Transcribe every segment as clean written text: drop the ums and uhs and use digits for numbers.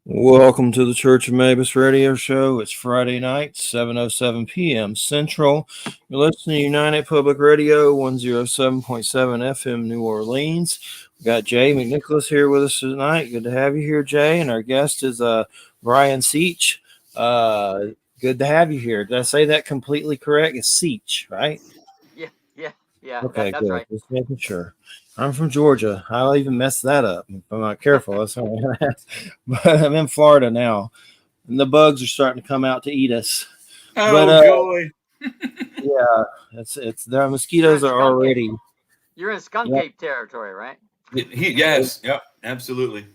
Welcome to the Church of Mabus radio show. It's Friday night, 7:07 p.m. Central. You're listening to United Public Radio, 107.7 FM, New Orleans. We got Jay McNicholas here with us tonight. Good to have you here, Jay. And our guest is Brian Seech. Uh, Good to have you here. Did I say that completely correct? It's Seech, right? Yeah, yeah, yeah. Okay, That's good. right. Just making sure. I'm from Georgia. I'll even mess that up if I'm not careful. That's all. But I'm in Florida now, and the bugs are starting to come out to eat us. But Oh, joy. yeah, it's the You're in mosquitoes are skunk ape. already. You're in skunk Yep, ape territory, right? Yes, yep, absolutely.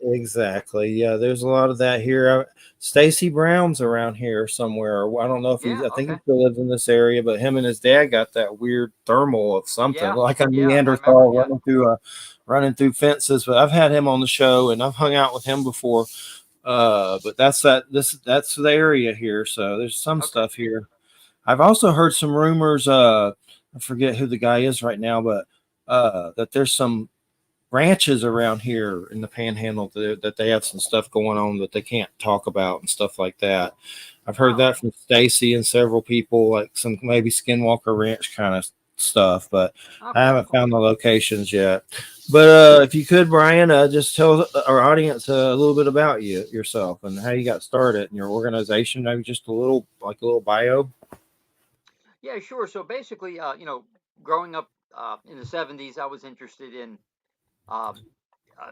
exactly. Yeah, there's a lot of that here. Stacy Brown's around here somewhere. I don't know if he's. Yeah. I think he Okay. still lives in this area, but him and his dad got that weird thermal of something, Yeah. like a Yeah. I remember. Neanderthal Yeah. running through fences. But I've had him on the show, and I've hung out with him before. But that's the area here. So there's some Okay. stuff here. I've also heard some rumors. I forget who the guy is right now, but that there's some ranches around here in the Panhandle that they have some stuff going on that they can't talk about and stuff like that. I've heard Oh. that from Stacy and several people, like some maybe Skinwalker Ranch kind of stuff, but I Okay. haven't found the locations yet. But if you could, Brian, just tell our audience a little bit about yourself and how you got started and your organization. Maybe just a little bio. Yeah. Sure. So basically, growing up in the '70s, I was interested in, um, uh,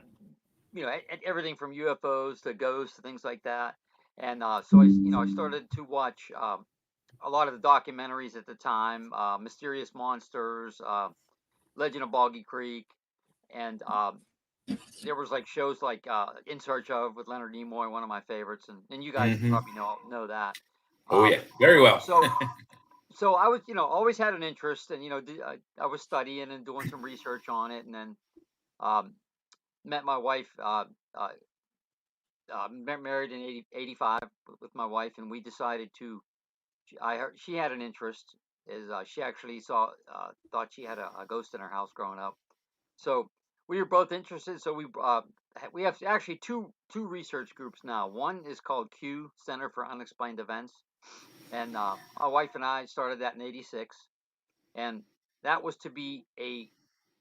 everything from UFOs to ghosts to things like that. And so I started to watch a lot of the documentaries at the time, Mysterious Monsters, Legend of Boggy Creek, and there was like shows like In Search of with Leonard Nimoy, one of my favorites, and you guys Hmm. probably know that. Oh yeah, Um, very well. so so I was always had an interest, and I was studying and doing some research on it, and then um, met my wife. Uh, Married in 85 with my wife, and we decided to. I heard she had an interest. Is she actually thought she had a ghost in her house growing up. So we were both interested. So we have actually two research groups now. One is called Q Center for Unexplained Events, and my wife and I started that in '86, and that was to be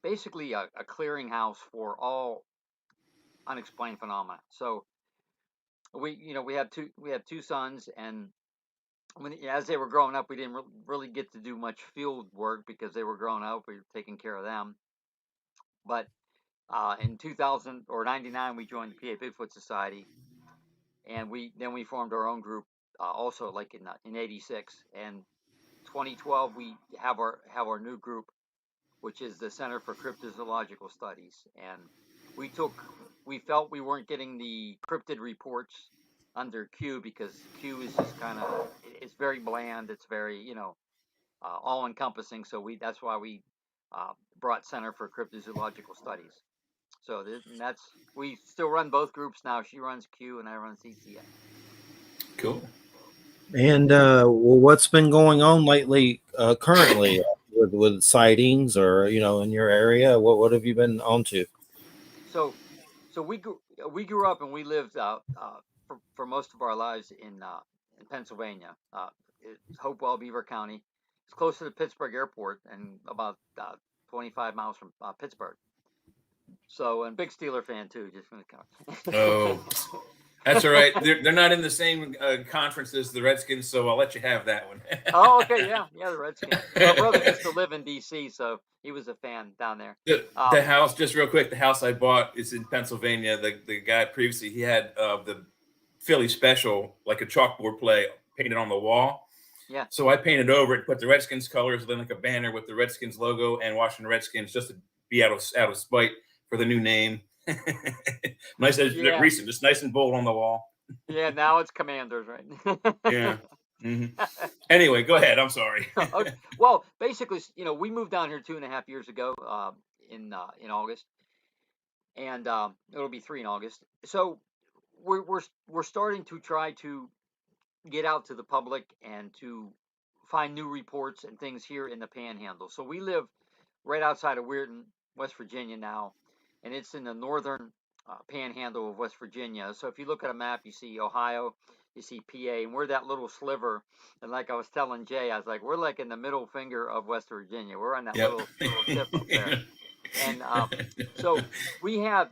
basically a clearinghouse for all unexplained phenomena. So we have two sons, and as they were growing up, we didn't really get to do much field work because they were growing up. We were taking care of them, but in 2000 or '99, we joined the PA Bigfoot Society, and we formed our own group, also like in '86. And 2012, we have our new group, which is the Center for Cryptozoological Studies. And we took we felt we weren't getting the cryptid reports under Q, because Q is just kind of, it's very bland. It's very all encompassing. So that's why we brought Center for Cryptozoological Studies. So that's we still run both groups now. She runs Q and I run CCA. Cool. And well, what's been going on lately, currently, with sightings or in your area? What have you been on to? So we grew up and we lived for most of our lives in Pennsylvania. It's Hopewell, Beaver County. It's close to the Pittsburgh airport and about 25 miles from Pittsburgh. So, and big Steeler fan too, just from the Oh, that's all right. They're not in the same conference as the Redskins, so I'll let you have that one. Oh, okay, yeah, yeah, the Redskins. My brother used to live in D.C., so he was a fan down there. The house, just real quick, the house I bought is in Pennsylvania. The guy previously, he had the Philly special, like a chalkboard play painted on the wall. Yeah, So I painted over it, put the Redskins colors, then like a banner with the Redskins logo and Washington Redskins, just to be out of spite for the new name. Nice as yeah, recent, just nice and bold on the wall. yeah. Now it's Commanders, right? Yeah. Hmm. Anyway, go ahead. I'm sorry. Okay. Well, basically, we moved down here 2.5 years ago, in August, and it'll be 3 in August. So we're starting to try to get out to the public and to find new reports and things here in the Panhandle. So we live right outside of Weirton, West Virginia now, and it's in the northern panhandle of West Virginia. So if you look at a map, you see Ohio, you see PA, and we're that little sliver. And like I was telling Jay, I was like, we're like in the middle finger of West Virginia. We're on that Yep. little tip up there. And so we have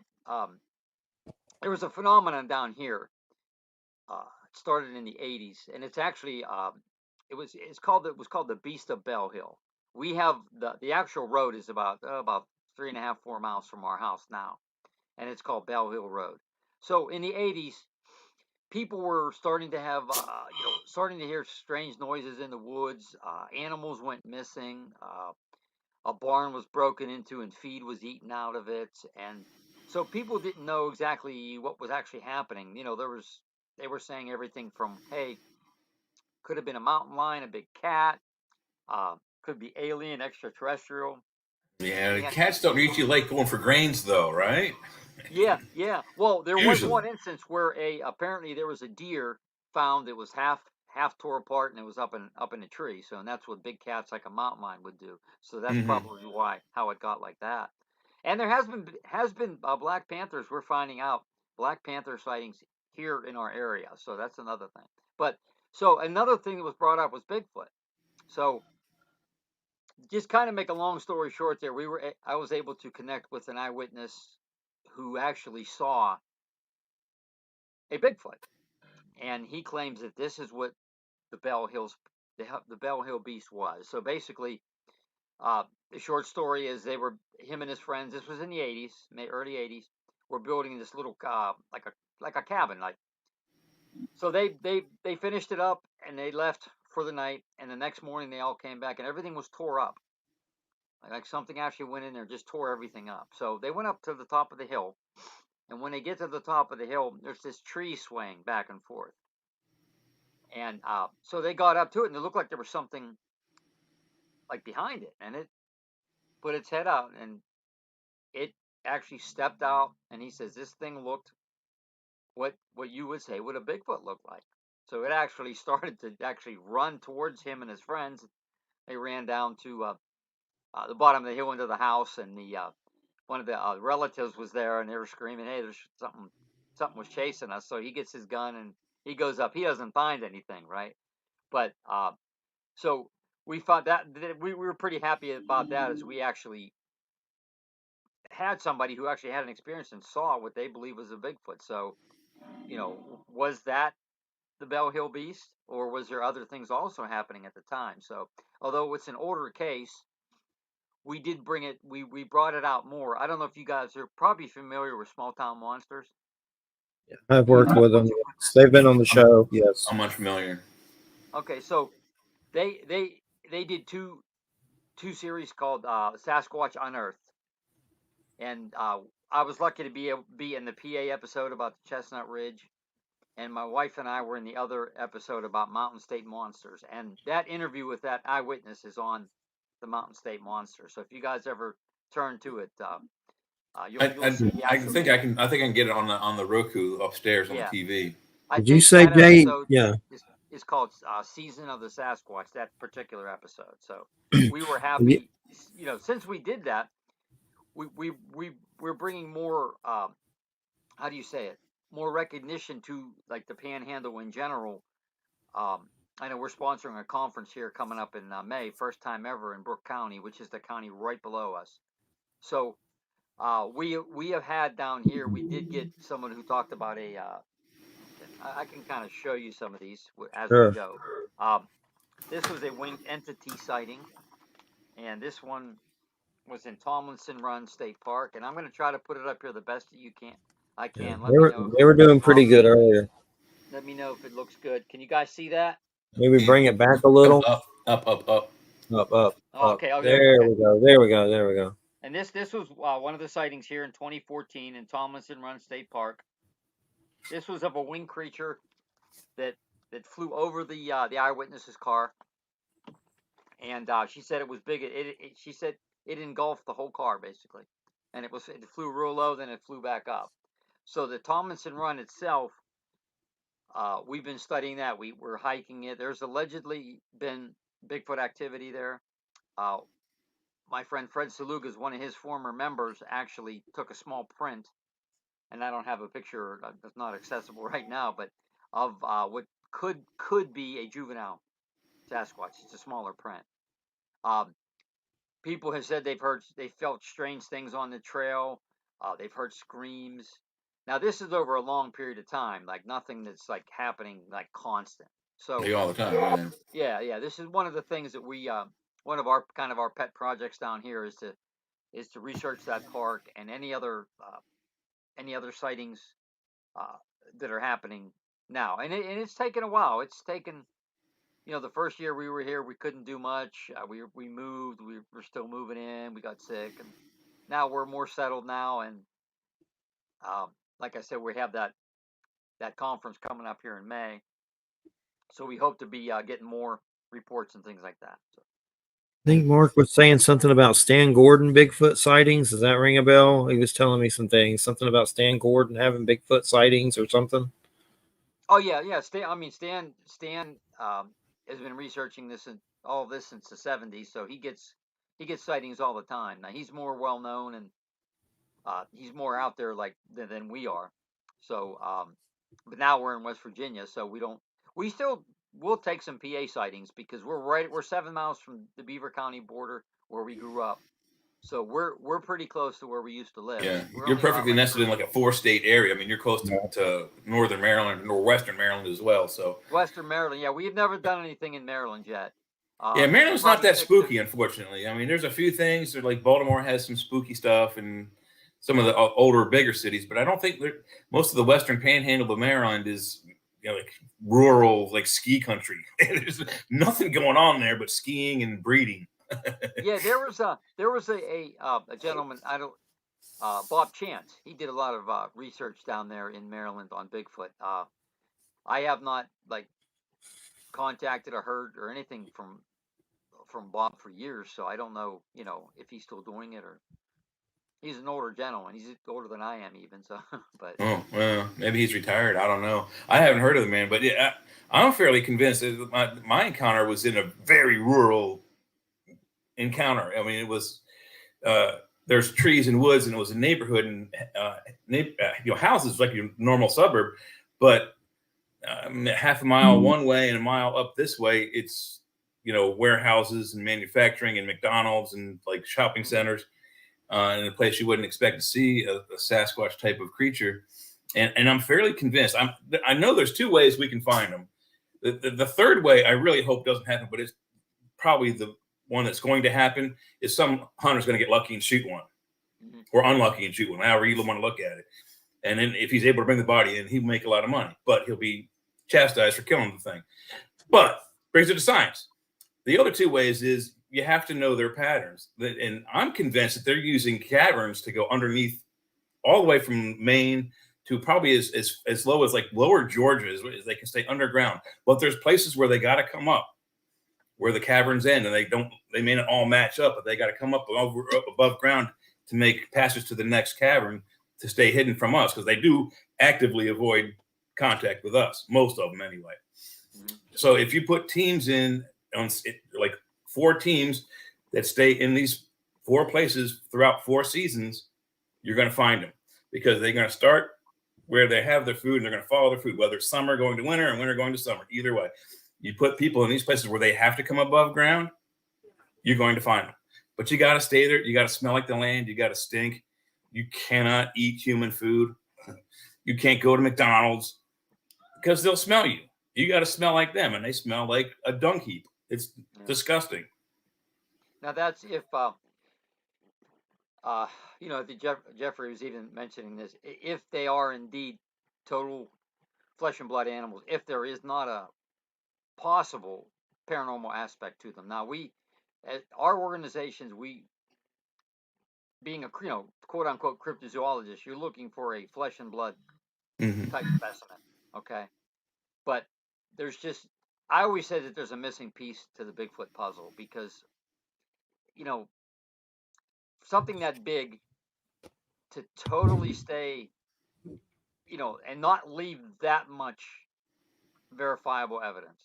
there was a phenomenon down here. It started in the 80s, and it's actually it was called the Beast of Bell Hill. We have the actual road is about 3.5 4 miles from our house now, and it's called Bell Hill Road. So in the 80s, people were starting to have starting to hear strange noises in the woods. Animals went missing. A barn was broken into and feed was eaten out of it, and so people didn't know exactly what was actually happening. They were saying everything from, hey, could have been a mountain lion, a big cat, could be alien, extraterrestrial. Yeah, And cats don't usually like going for grains, though, right? yeah. Well, there was Usually. one instance where apparently there was a deer found that was half tore apart and it was up in a tree. So, and that's what big cats like a mountain lion would do. So that's Mm-hmm. probably why how it got like that. And there has been Black Panthers. We're finding out Black Panther sightings here in our area. So that's another thing. But so another thing that was brought up was Bigfoot. So just kind of make a long story short, there I was able to connect with an eyewitness who actually saw a Bigfoot, and he claims that this is what the the Bell Hill Beast was. So basically, the short story is him and his friends. This was in the 80s, early 80s. Were building this little like a cabin, like so they finished it up and they left for the night. And the next morning they all came back and everything was tore up. Like something actually went in there, just tore everything up. So they went up to the top of the hill, and when they get to the top of the hill, there's this tree swaying back and forth. And so they got up to it, and it looked like there was something like behind it, and it put its head out, and it actually stepped out. And he says this thing looked what you would say what a Bigfoot looked like. So it actually started to actually run towards him and his friends. They ran down to the bottom of the hill into the house, and the one of the relatives was there, and they were screaming, "Hey, there's something was chasing us." So he gets his gun and he goes up. He doesn't find anything, right? But so we thought that we were pretty happy about that, as we actually had somebody who actually had an experience and saw what they believe was a Bigfoot. So was that the Bell Hill Beast, or was there other things also happening at the time? So although it's an older case, we did bring it. We brought it out more. I don't know if you guys are probably familiar with Small Town Monsters. I've Do you worked know with them. Yes. They've been on the show. Yes. I'm unfamiliar. Okay, so they did two series called Sasquatch Unearthed, and I was lucky to be in the PA episode about the Chestnut Ridge, and my wife and I were in the other episode about Mountain State Monsters. And that interview with that eyewitness is on the Mountain State Monsters. So if you guys ever turn to it, you'll see the I actual. think I think I can get it on the Roku upstairs on the Yeah, TV. I Did you think say, that Jay? episode Yeah. is called Season of the Sasquatch. That particular episode. So we were Yeah. happy, since we did that. We're bringing more. How do you say it? More recognition to like the Panhandle in general. I know we're sponsoring a conference here coming up in May, first time ever in Brooke County, which is the county right below us. So we have had down here. We did get someone who talked about I can kind of show you some of these as we Sure. go. Um, this was a winged entity sighting, and this one was in Tomlinson Run State Park. And I'm going to try to put it up here the best that you can. I Yeah. can. They were they were doing pretty good earlier. Let me know if it looks good. Can you guys see that? Maybe bring it back a Up, little. up, up, up, up. Up. Oh, okay. Oh, There okay. we go. There we go. There we go. And this was one of the sightings here in 2014 in Tomlinson Run State Park. This was of a winged creature that flew over the eyewitness's car, and she said it was big. She said it engulfed the whole car basically, and it flew real low, then it flew back up. So the Tomlinson Run itself, we've been studying that. We're hiking it. There's allegedly been Bigfoot activity there. My friend Fred Saluga, one of his former members, actually took a small print and I don't have a picture that's not accessible right now, but of what could be a juvenile Sasquatch. It's a smaller print. Um, People have said they felt strange things on the trail. They've heard screams. Now this is over a long period of time, like nothing that's like happening like constant. So All the time. yeah, this is one of the things that we one of our kind of our pet projects down here is to research that park and any other sightings uh, that are happening now. And it's taken a while. It's taken, the first year we were here, we couldn't do much. We moved. We were still moving in. We got sick, and now we're more settled now. And um, like I said, we have that conference coming up here in May, so we hope to be getting more reports and things like that. So. I think Mark was saying something about Stan Gordon Bigfoot sightings. Does that ring a bell? He was telling me some things, something about Stan Gordon having Bigfoot sightings or something. Oh yeah. Stan has been researching all of this since the '70s, so he gets sightings all the time. Now he's more well known and he's more out there like than we are. So, but now we're in West Virginia, so we'll take some PA sightings because we're 7 miles from the Beaver County border where we grew up. So we're pretty close to where we used to live. Yeah, We're you're only about, perfectly nested in like a 4-state area. I mean, you're close to northern Maryland, northwestern Maryland as well. So Western Maryland. Yeah, we've never done anything in Maryland yet. yeah, Maryland's not that spooky, unfortunately. I mean, there's a few things. Like Baltimore has some spooky stuff, and some of the older, bigger cities. But I don't think most of the western panhandle of Maryland is like rural, like ski country. There's nothing going on there but skiing and breeding. Yeah, there was a gentleman, Bob Chance. He did a lot of research down there in Maryland on Bigfoot. I have not like contacted or heard or anything from Bob for years, so I don't know, if he's still doing it or he's an older gentleman. He's older than I am even. So, but oh well, maybe he's retired. I don't know. I haven't heard of the man, but yeah, I'm fairly convinced that my encounter was in a very rural encounter. I mean, it was there's trees and woods, and it was a neighborhood and houses like your normal suburb, but half a mile one way and a mile up this way, it's warehouses and manufacturing and McDonald's and like shopping centers, in a place you wouldn't expect to see a Sasquatch type of creature. And I'm fairly convinced. I know there's 2 ways we can find them. The third way I really hope doesn't happen, but it's probably the one that's going to happen, is some hunter's going to get lucky and shoot one, or unlucky and shoot one, however you want to look at it. And then if he's able to bring the body in, he'll make a lot of money, but he'll be chastised for killing the thing. But brings it to science. The other 2 ways is you have to know their patterns. And I'm convinced that they're using caverns to go underneath all the way from Maine to probably as low as like lower Georgia, as they can stay underground. But there's places where they got to come up, where the caverns end, and they may not all match up, but they got to come up above ground to make passes to the next cavern to stay hidden from us, because they do actively avoid contact with us, most of them anyway. So if you put teams in on like 4 teams that stay in these 4 places throughout 4 seasons, you're going to find them, because they're going to start where they have their food and they're going to follow their food, whether it's summer going to winter and winter going to summer. Either way, you put people in these places where they have to come above ground, you're going to find them. But you got to stay there. You got to smell like the land. You got to stink. You cannot eat human food. You can't go to McDonald's because they'll smell you. You got to smell like them, and they smell like a dung heap. It's disgusting. Now that's if Jeffrey was even mentioning this. If they are indeed total flesh and blood animals, if there is not a possible paranormal aspect to them. Now at our organizations, being a quote unquote cryptozoologist, you're looking for a flesh and blood type specimen, okay? But I always say that there's a missing piece to the Bigfoot puzzle, because something that big to totally stay, and not leave that much verifiable evidence.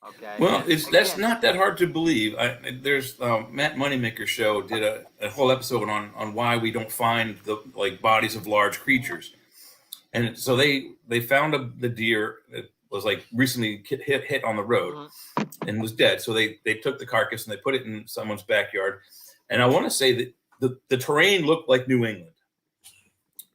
Okay. Well, that's not that hard to believe. There's Matt Moneymaker's show did a whole episode on why we don't find the bodies of large creatures. And so they found the deer that was like recently hit on the road and was dead. So they took the carcass and they put it in someone's backyard. And I want to say that the terrain looked like New England,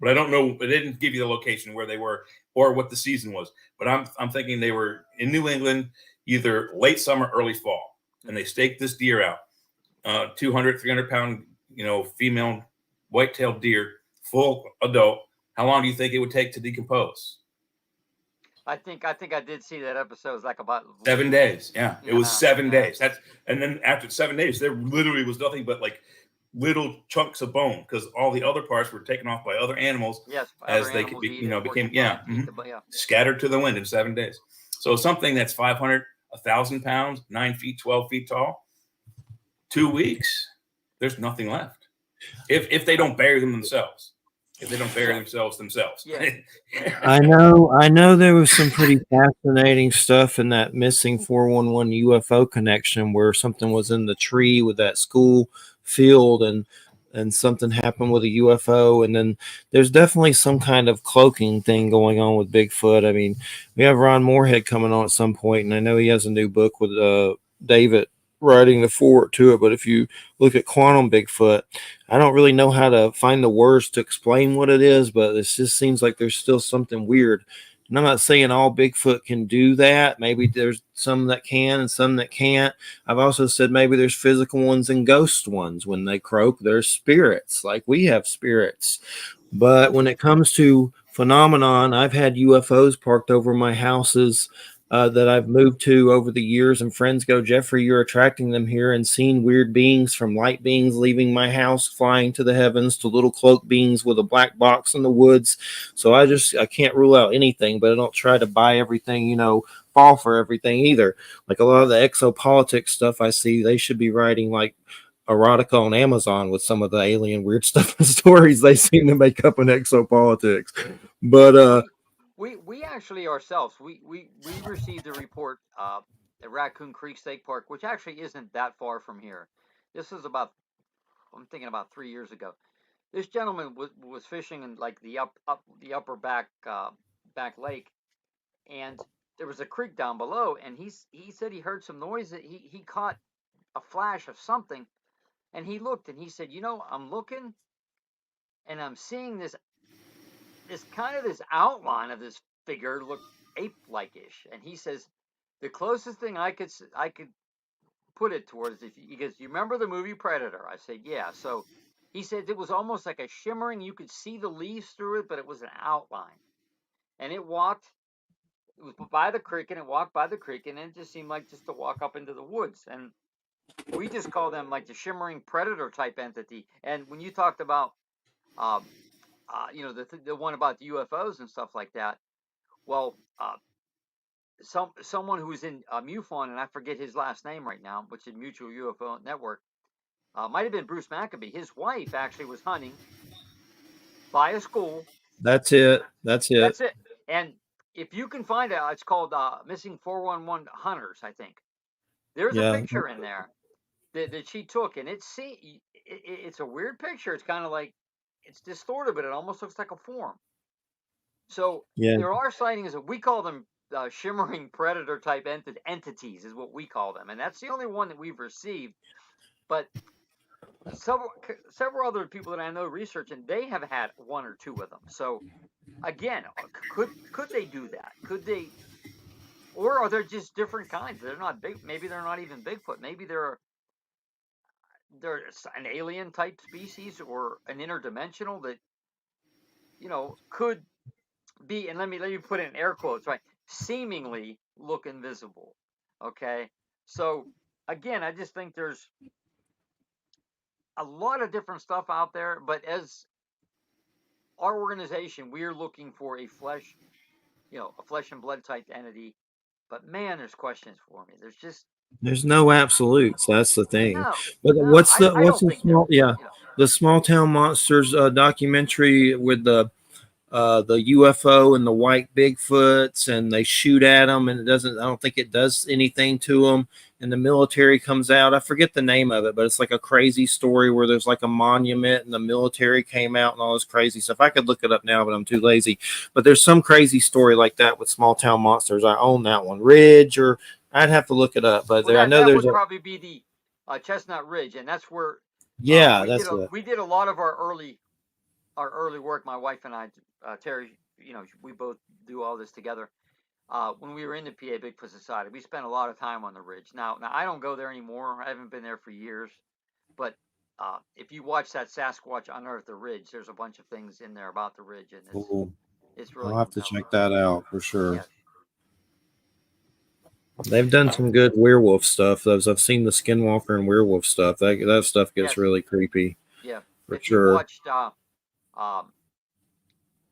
but I don't know. It didn't give you the location where they were or what the season was. But I'm thinking they were in New England, either late summer, early fall, and they staked this deer out, 200, 300 pound, female white-tailed deer, full adult. How long do you think it would take to decompose? I think I did see that episode. It was like about 7 days. Yeah, it was 7 days. And then after 7 days, there literally was nothing but like little chunks of bone because all the other parts were taken off by other animals. Yes, as they became scattered to the wind in 7 days. So something that's 500, 1,000 pounds, 9 feet, 12 feet tall, 2 weeks, there's nothing left. If they don't bury them themselves. If they don't bury themselves. Yeah. I know there was some pretty fascinating stuff in that missing 411 UFO connection where something was in the tree with that school field and something happened with a UFO. And then there's definitely some kind of cloaking thing going on with Bigfoot. I mean, we have Ron Moorhead coming on at some point, and I know he has a new book with David writing the foreword to it. But if you look at quantum Bigfoot, I don't really know how to find the words to explain what it is, but it just seems like there's still something weird. And I'm not saying all Bigfoot can do that. Maybe there's some that can and some that can't. I've also said maybe there's physical ones and ghost ones. When they croak, there's spirits, like we have spirits. But when it comes to phenomenon, I've had UFOs parked over my houses that I've moved to over the years, and friends go, Jeffrey, you're attracting them here, and seen weird beings, from light beings leaving my house, flying to the heavens, to little cloaked beings with a black box in the woods. So I can't rule out anything, but I don't try to buy everything, fall for everything either. Like a lot of the exopolitics stuff I see, they should be writing like erotica on Amazon with some of the alien weird stuff and stories they seem to make up in exopolitics. But we actually ourselves we received a report at Raccoon Creek State Park, which actually isn't that far from here. This is about, I'm thinking, about 3 years ago. This gentleman was fishing in like the upper back lake, and there was a creek down below, and he said he heard some noise. That he caught a flash of something, and he looked and he said, I'm looking and I'm seeing this kind of this outline of this figure look ape-like-ish, and he says the closest thing I could put it towards, because you remember the movie Predator? I said, yeah. So he said it was almost like a shimmering, you could see the leaves through it, but it was an outline, and it was by the creek, and it just seemed like just to walk up into the woods, and we just call them like the shimmering predator type entity. And when you talked about the one about the UFOs and stuff like that. Well, someone who's in MUFON, and I forget his last name right now, which is Mutual UFO Network, might have been Bruce Maccabee. His wife actually was hunting by a school. That's it. And if you can find it, it's called Missing 411 Hunters, I think. There's a picture in there that she took, and it's a weird picture. It's kind of like, it's distorted, but it almost looks like a form. So there are sightings that we call them shimmering predator type entities, is what we call them, and that's the only one that we've received. But several other people that I know researching, they have had one or two of them. So again, could they do that? Could they, or are there just different kinds? They're not big. Maybe they're not even Bigfoot. Maybe they're an alien type species or an interdimensional that could be, and let me put it in air quotes, right, seemingly look invisible. Okay, so again, I just think there's a lot of different stuff out there, but as our organization, we're looking for a flesh and blood type entity. But man, there's questions for me. There's no absolutes. That's the thing. But what's the small town monsters documentary with the the UFO and the white Bigfoots, and they shoot at them, and I don't think it does anything to them. And the military comes out. I forget the name of it, but it's like a crazy story where there's like a monument and the military came out and all this crazy stuff. I could look it up now, but I'm too lazy. But there's some crazy story like that with small town monsters. I own that one. Ridge, or I'd have to look it up. But Well, I know that there's would probably be the Chestnut Ridge, and that's where we did a lot of our early work. My wife and I, Terry, we both do all this together. When we were in the PA Bigfoot Society, we spent a lot of time on the ridge. Now I don't go there anymore. I haven't been there for years. But if you watch that Sasquatch Unearth the Ridge, there's a bunch of things in there about the ridge, and it's really I'll have to check that out for sure. Yeah. They've done some good werewolf stuff. Those I've seen the Skinwalker and werewolf stuff. That stuff gets really creepy. Yeah, for if sure. You watched, it's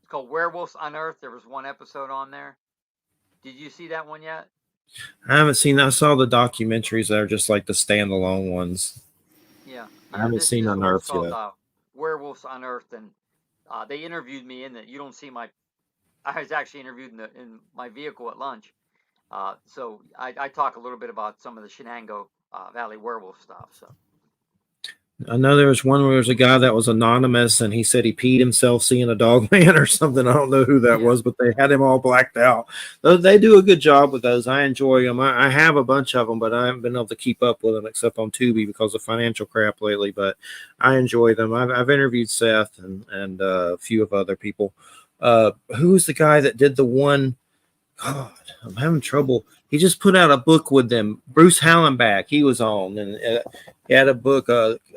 called Werewolves Unearthed. There was one episode on there. Did you see that one yet? I haven't seen that. I saw the documentaries that are just like the standalone ones. Yeah. I haven't seen Unearthed yet. Werewolves Unearthed, and they interviewed me in it. You don't see I was actually interviewed in my vehicle at lunch. So I talk a little bit about some of the Shenango Valley werewolf stuff. So I know there was one where there was a guy that was anonymous, and he said he peed himself seeing a dog man or something. I don't know who that was, but they had him all blacked out. They do a good job with those. I enjoy them. I have a bunch of them, but I haven't been able to keep up with them except on Tubi because of financial crap lately. But I enjoy them. I've interviewed Seth and a few of other people. Who's the guy that did the one? God, I'm having trouble. He just put out a book with them. Bruce Hallenbach, he was on, and he had a book.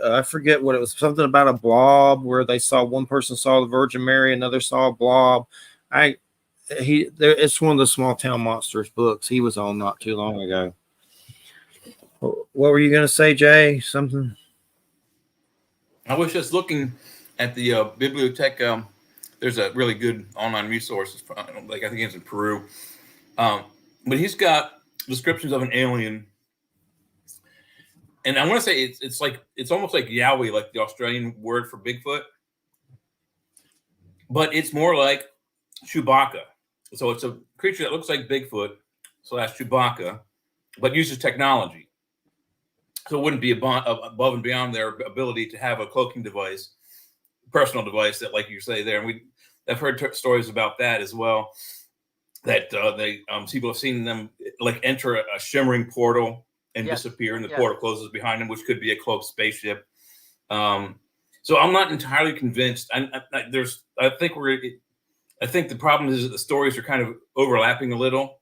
I forget what it was. Something about a blob where they saw one person saw the Virgin Mary, another saw a blob. It's one of the small town monsters books. He was on not too long ago. What were you going to say, Jay? Something? I was just looking at the bibliotech. There's a really good online resource. Like I think it's in Peru. But he's got descriptions of an alien. And I want to say it's almost like Yowie, like the Australian word for Bigfoot. But it's more like Chewbacca. So it's a creature that looks like Bigfoot / Chewbacca, but uses technology. So it wouldn't be above and beyond their ability to have a cloaking device, personal device that, like you say there. And I've heard stories about that as well. That people have seen them like enter a shimmering portal and disappear, and the portal closes behind them, which could be a cloaked spaceship. So I'm not entirely convinced. I think the problem is that the stories are kind of overlapping a little.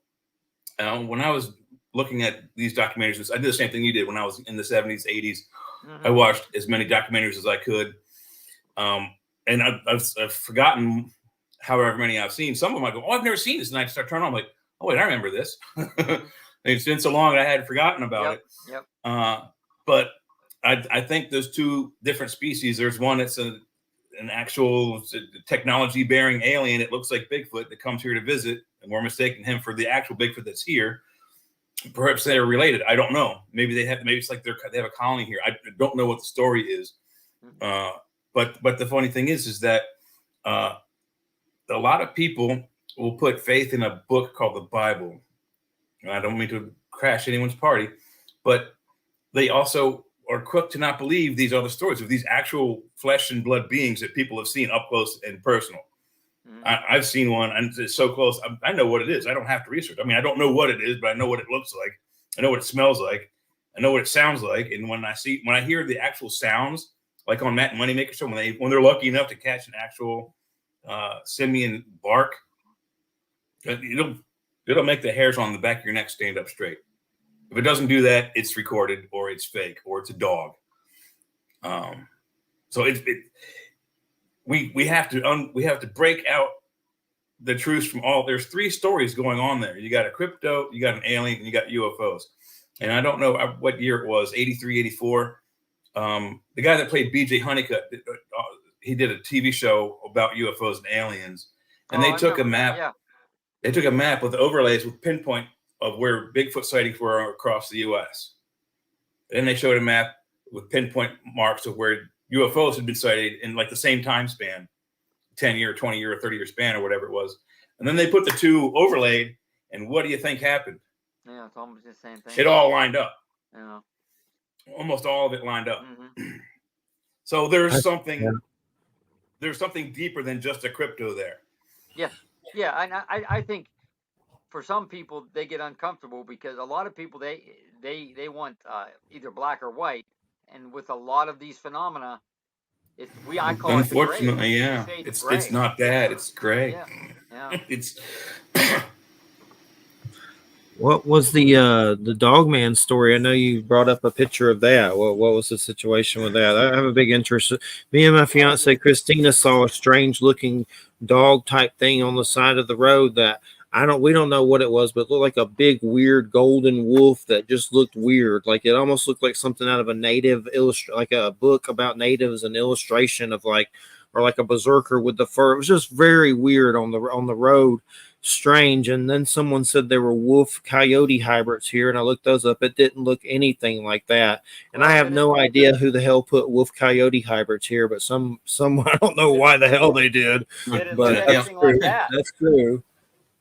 When I was looking at these documentaries, I did the same thing you did when I was in the 70s, 80s. Mm-hmm. I watched as many documentaries as I could, and I've forgotten however many I've seen. Some of them I go, oh, I've never seen this. And I start turning on, I'm like, oh, wait, I remember this. It's been so long I had forgotten about it. Yep. But I think those two different species, there's one that's an actual technology-bearing alien. It looks like Bigfoot that comes here to visit, and we're mistaking him for the actual Bigfoot that's here. Perhaps they're related. I don't know. Maybe it's like they have a colony here. I don't know what the story is. But the funny thing is that a lot of people will put faith in a book called the Bible. And I don't mean to crash anyone's party, but they also are quick to not believe these other stories of these actual flesh and blood beings that people have seen up close and personal. Mm-hmm. I've seen one, and it's so close. I know what it is. I don't have to research. I mean, I don't know what it is, but I know what it looks like. I know what it smells like. I know what it sounds like. And when I hear the actual sounds, like on Matt Moneymaker Show, when they're lucky enough to catch an actual simian bark, it'll make the hairs on the back of your neck stand up straight. If it doesn't do that, it's recorded, or it's fake, or it's a dog. So we have to break out the truths from all. There's three stories going on there. You got a crypto, you got an alien, and you got UFOs. And I don't know what year it was, 83, 84. The guy that played BJ Honeycutt, he did a TV show about UFOs and aliens, and they took a map. Yeah. They took a map with overlays with pinpoint of where Bigfoot sightings were across the U.S. Then they showed a map with pinpoint marks of where UFOs had been sighted in like the same time span 10-year, 20-year, 30-year span or whatever it was. And then they put the two overlaid, and what do you think happened? Yeah, it's almost the same thing. It all lined up. Yeah. Almost all of it lined up. Mm-hmm. So there's something deeper than just a crypto there. Yeah. Yeah. And I think for some people they get uncomfortable because a lot of people they want either black or white, and with a lot of these phenomena, I call it the gray. Unfortunately, yeah. It's not that, it's gray. Yeah. Yeah. It's What was the Dogman story? I know you brought up a picture of that. What was the situation with that? I have a big interest. Me and my fiance Christina saw a strange looking dog type thing on the side of the road that we don't know what it was, but it looked like a big weird golden wolf that just looked weird. Like it almost looked like something out of a native like a book about natives, an illustration of like a berserker with the fur. It was just very weird on the road. Strange. And then someone said there were wolf coyote hybrids here, and I looked those up. It didn't look anything like that, and I have no idea who the hell put wolf coyote hybrids here, but some I don't know why the hell they did, but that's true. Like that. That's true.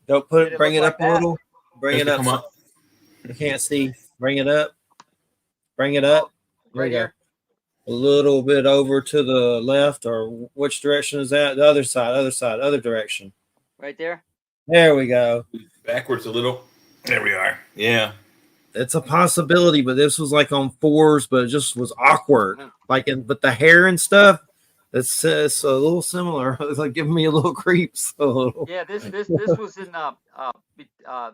Don't bring it up a little. Bring it up. Come up. You can't see. Bring it up. Bring it up. Right here. A little bit over to the left, or which direction is that? The other side, other direction. Right there. There we go. Backwards a little. There we are. Yeah. It's a possibility, but this was like on fours, but it just was awkward. But the hair and stuff, it's a little similar. It's like giving me a little creeps. Yeah, this was in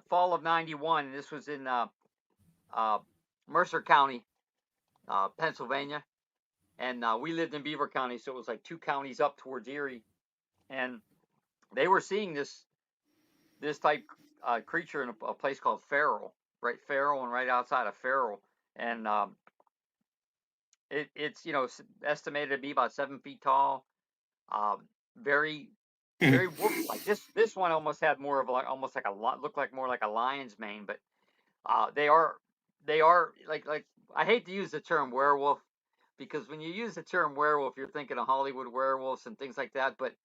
fall of '91. And this was in Mercer County, Pennsylvania, and we lived in Beaver County, so it was like 2 counties up towards Erie, and they were seeing this type creature in a place called Farrell, and right outside of Farrell, and it's estimated to be about 7 feet tall, very wolf-like. This one almost had more of almost like looked like more like a lion's mane, but they are like I hate to use the term werewolf because when you use the term werewolf, you're thinking of Hollywood werewolves and things like that, but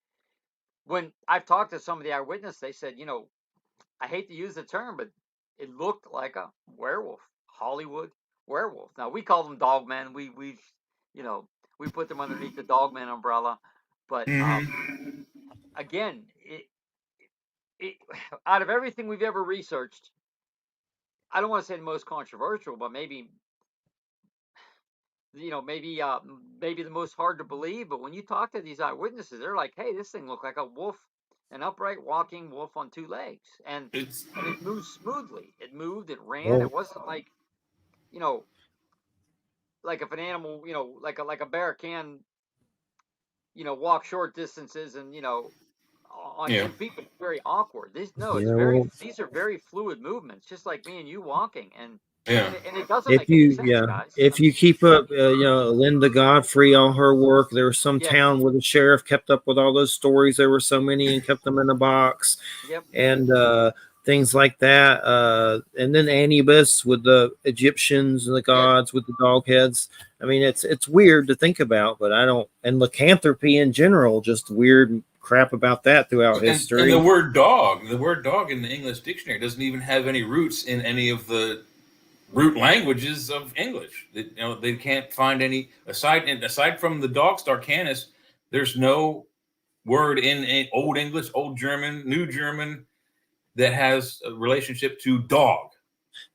when I've talked to some of the eyewitnesses, they said, I hate to use the term, but it looked like a werewolf, Hollywood werewolf. Now we call them dogmen. We put them underneath the dogman umbrella. But again, it out of everything we've ever researched, I don't want to say the most controversial, but maybe the most hard to believe. But when you talk to these eyewitnesses, they're like, "Hey, this thing looked like a wolf." An upright walking wolf on 2 legs, and it moved smoothly. It moved, it ran. Oh. It wasn't like, like if an animal, like a bear can, walk short distances and on 10 feet, but it's very awkward. These are very fluid movements, just like me and you walking, and it doesn't make any sense, guys. If you keep up, Linda Godfrey, all her work, there was some town where the sheriff kept up with all those stories. There were so many and kept them in a box, and things like that. And then Anubis with the Egyptians and the gods with the dog heads. I mean, it's weird to think about, but and lycanthropy in general, just weird crap about that throughout history. And the word dog in the English dictionary doesn't even have any roots in any of the root languages of English. They can't find any aside from the dog star canis. There's no word in Old English, Old German, New German that has a relationship to dog.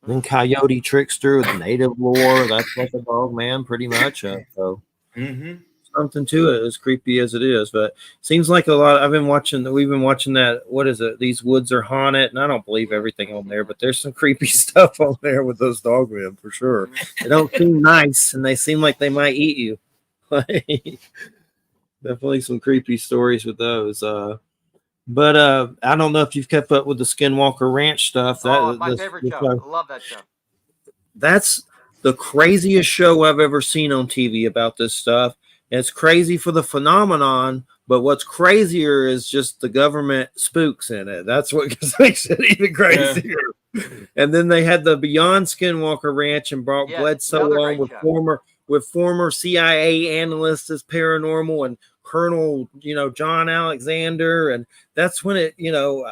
And coyote trickster with native lore. That's like a dog man, pretty much. Something to it, as creepy as it is, but seems like a lot. We've been watching that. What is it? These woods are haunted, and I don't believe everything on there, but there's some creepy stuff on there with those dogmen for sure. They don't seem nice, and they seem like they might eat you. Definitely some creepy stories with those. But I don't know if you've kept up with the Skinwalker Ranch stuff. My favorite show. I love that show. That's the craziest show I've ever seen on TV about this stuff. It's crazy for the phenomenon, but what's crazier is just the government spooks in it. That's what makes it even crazier. Yeah. And then they had the Beyond Skinwalker Ranch and brought Bledsoe on with former CIA analysts as paranormal and Colonel, John Alexander. And that's when it,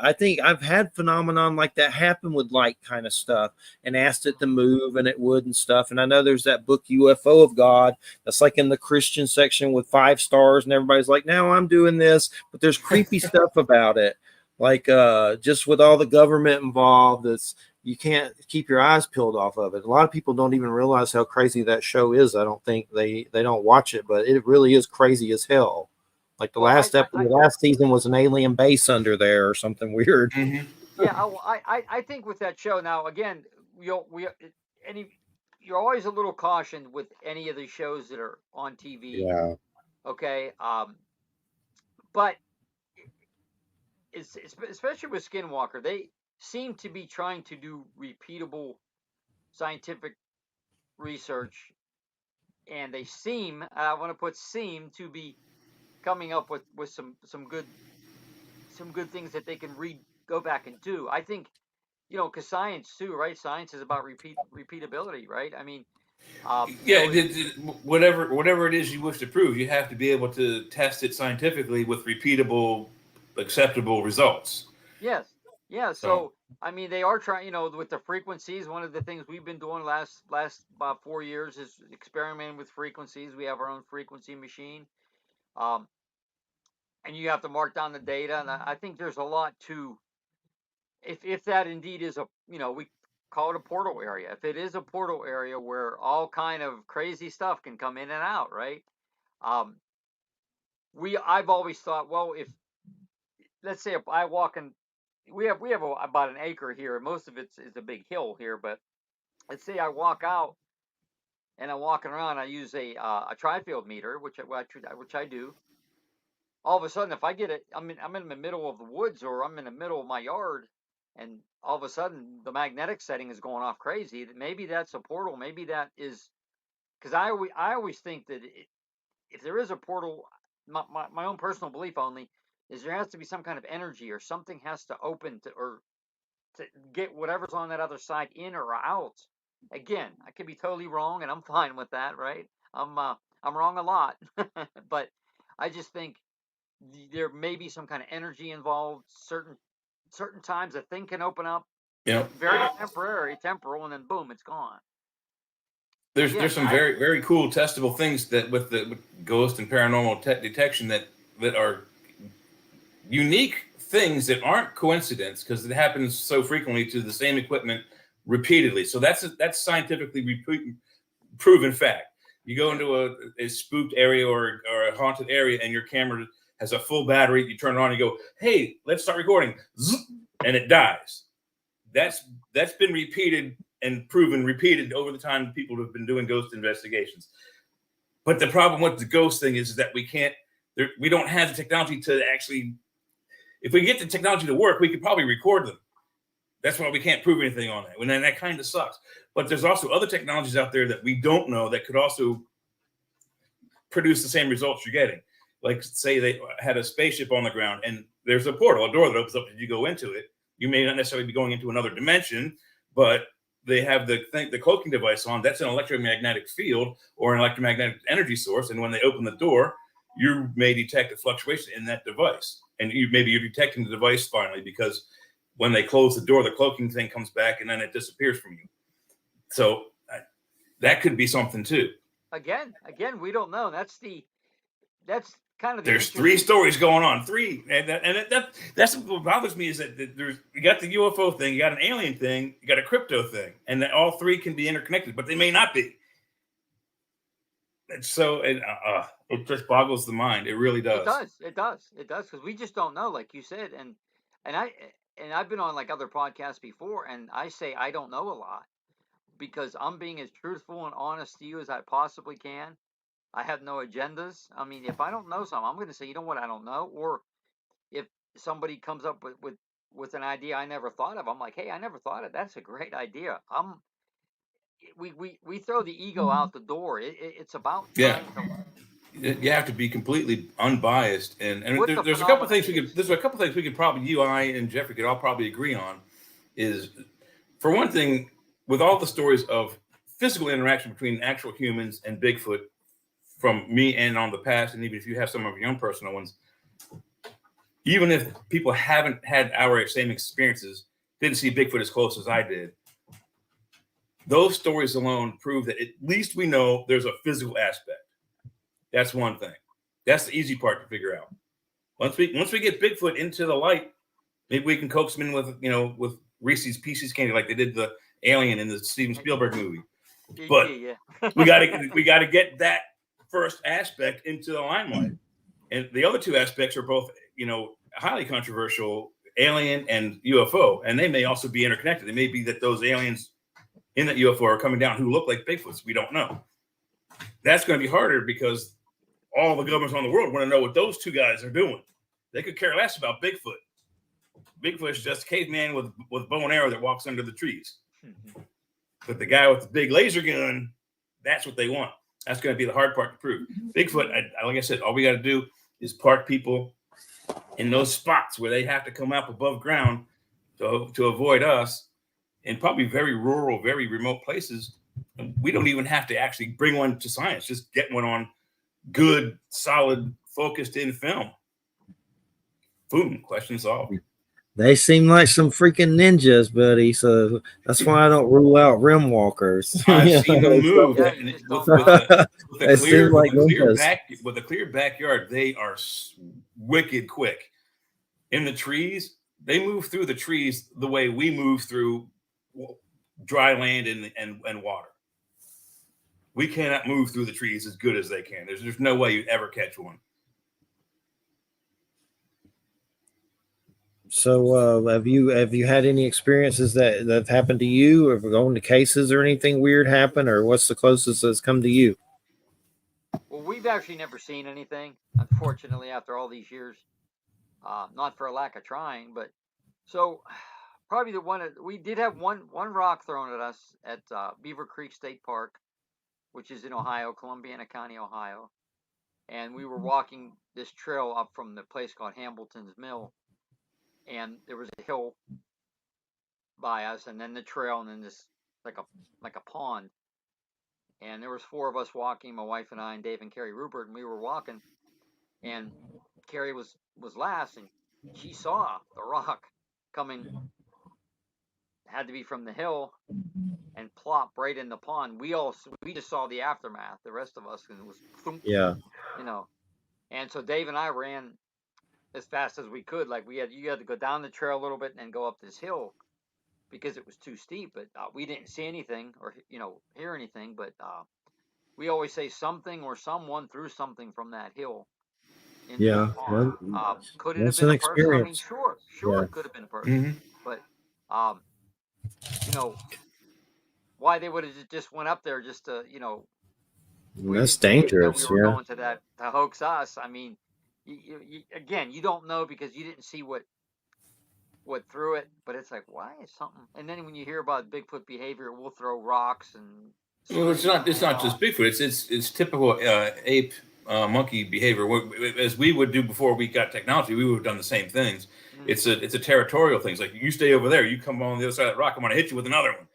I think I've had phenomenon like that happen with light kind of stuff and asked it to move and it would and stuff. And I know there's that book UFO of God that's like in the Christian section with 5 stars and everybody's like, now I'm doing this, but there's creepy stuff about it. Like just with all the government involved, you can't keep your eyes peeled off of it. A lot of people don't even realize how crazy that show is. I don't think they don't watch it, but it really is crazy as hell. Like the last season was an alien base under there or something weird. Mm-hmm. Yeah, I think with that show now, again, you're always a little cautioned with any of the shows that are on TV. Yeah. Okay. But it's especially with Skinwalker, they seem to be trying to do repeatable scientific research, and they seem, I want to put seem, to be coming up with some good things that they can go back and do. I think, because science too, right? Science is about repeatability, right? I mean, whatever it is you wish to prove, you have to be able to test it scientifically with repeatable, acceptable results. Yes. Yeah. So I mean, they are trying, with the frequencies. One of the things we've been doing last about 4 years is experimenting with frequencies. We have our own frequency machine, and you have to mark down the data. And I think there's a lot to, if that indeed is we call it a portal area. If it is a portal area where all kind of crazy stuff can come in and out, right? I've always thought, well, if let's say if I walk in, we have about an acre here, and most of it is a big hill here. But let's say I walk out and I'm walking around. I use a tri-field meter, which I do. All of a sudden, if I get it, I'm in the middle of the woods or I'm in the middle of my yard, and all of a sudden the magnetic setting is going off crazy. Maybe that's a portal. Maybe that is, because I always think that if there is a portal, my own personal belief only is there has to be some kind of energy or something has to open to get whatever's on that other side in or out. Again, I could be totally wrong, and I'm fine with that, right? I'm wrong a lot, but I just think there may be some kind of energy involved. Certain times a thing can open up. Yeah. Very temporal, and then boom, it's gone. There's some very, very cool testable things that with ghost and paranormal detection that are unique things that aren't coincidence, because it happens so frequently to the same equipment repeatedly. So that's scientifically proven fact. You go into a spooked area or a haunted area and your camera has a full battery, you turn it on, you go, hey, let's start recording, and it dies. That's been repeated and repeated over the time people have been doing ghost investigations. But the problem with the ghost thing is that we don't have the technology to actually, if we get the technology to work, we could probably record them. That's why we can't prove anything on that. And then that kind of sucks. But there's also other technologies out there that we don't know that could also produce the same results you're getting. Like, say they had a spaceship on the ground and there's a portal, a door that opens up and you go into it. You may not necessarily be going into another dimension, but they have the cloaking device on. That's an electromagnetic field or an electromagnetic energy source. And when they open the door, you may detect a fluctuation in that device. And you're detecting the device finally, because when they close the door, the cloaking thing comes back and then it disappears from you. So that could be something too. Again, we don't know. That's kind of there's 3 stories going on. 3, that's what bothers me, is that you got the UFO thing, you got an alien thing, you got a crypto thing, and that all 3 can be interconnected, but they may not be. It just boggles the mind. It really does. It does, because we just don't know, like you said, and I've been on like other podcasts before, and I say I don't know a lot because I'm being as truthful and honest to you as I possibly can. I have no agendas. I mean, if I don't know something, I'm going to say, you know what, I don't know. Or if somebody comes up with an idea I never thought of, I'm like, hey, I never thought of that. That's a great idea. We throw the ego out the door. It's about trying to, you have to be completely unbiased, and there's a couple things we could probably, you, I, and Jeffrey could all probably agree on. Is, for one thing, with all the stories of physical interaction between actual humans and Bigfoot, from me and on the past, and even if you have some of your own personal ones, even if people haven't had our same experiences, didn't see Bigfoot as close as I did, those stories alone prove that at least we know there's a physical aspect. That's one thing. That's the easy part to figure out. Once we get Bigfoot into the light, maybe we can coax them in with Reese's Pieces candy like they did the Alien in the Steven Spielberg movie. But we gotta get that first aspect into the limelight, and the other two aspects are both highly controversial: alien and UFO, and they may also be interconnected. It may be that those aliens in that UFO are coming down who look like Bigfoots. We don't know. That's going to be harder because all the governments on the world want to know what those two guys are doing. They could care less about Bigfoot. Bigfoot is just a caveman with bow and arrow that walks under the trees. But the guy with the big laser gun, that's what they want. That's going to be the hard part to prove. Bigfoot, like I said, all we got to do is park people in those spots where they have to come up above ground to avoid us, in probably very rural, very remote places. We don't even have to actually bring one to science. Just get one on good, solid, focused in film. Boom, question solved. They seem like some freaking ninjas, buddy. So that's why I don't rule out rim walkers. I've seen them move with a clear backyard. They are wicked quick. In the trees, they move through the trees the way we move through dry land and water. We cannot move through the trees as good as they can. There's no way you'd ever catch one. So have you had any experiences that have happened to you, or going to cases or anything weird happen, or what's the closest that's come to you? Well, we've actually never seen anything, unfortunately, after all these years. Not for a lack of trying, but so probably we did have one rock thrown at us at Beaver Creek State Park, which is in Ohio, Columbiana County, Ohio. And we were walking this trail up from the place called Hambleton's Mill. And there was a hill by us, and then the trail, and then this like a pond. And there was four of us walking, my wife and I, and Dave and Carrie Rupert, and we were walking. And Carrie was last, and she saw the rock coming. Had to be from the hill, and plop right in the pond. We just saw the aftermath. The rest of us, and it was And so Dave and I ran as fast as we could. Like you had to go down the trail a little bit and then go up this hill because it was too steep. But we didn't see anything or hear anything. But we always say something or someone threw something from that hill. Could it have been a person? I mean, sure, it could have been a person. But why they would have just went up there just to that's dangerous. We were going to hoax us. I mean. You don't know because you didn't see what threw it, but it's like, why is something? And then when you hear about Bigfoot behavior, we'll throw rocks and. Well, it's not just Bigfoot. It's typical ape monkey behavior. As we would do before we got technology, we would have done the same things. It's a territorial thing. It's like, you stay over there, you come on the other side of that rock, I'm going to hit you with another one.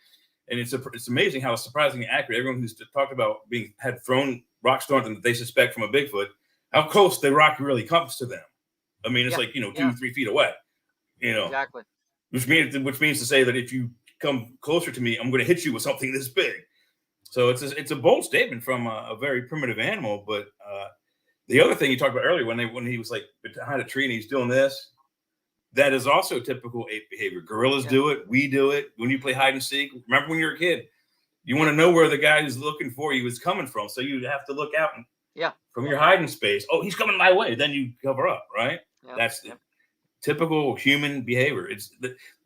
And it's amazing how surprisingly accurate everyone who's talked about had thrown rocks thrown at them that they suspect from a Bigfoot. How close the rock really comes to them. I mean, it's 2-3 feet away, Exactly. Which means to say that if you come closer to me, I'm going to hit you with something this big. So it's a bold statement from a very primitive animal. But the other thing you talked about earlier, when he was like behind a tree and he's doing this, that is also typical ape behavior. Gorillas do it. We do it. When you play hide and seek, remember when you were a kid, you want to know where the guy who's looking for you is coming from. So you have to look out and from your hiding space. Oh, he's coming my way. Then you cover up, right? Yep. That's typical human behavior. It's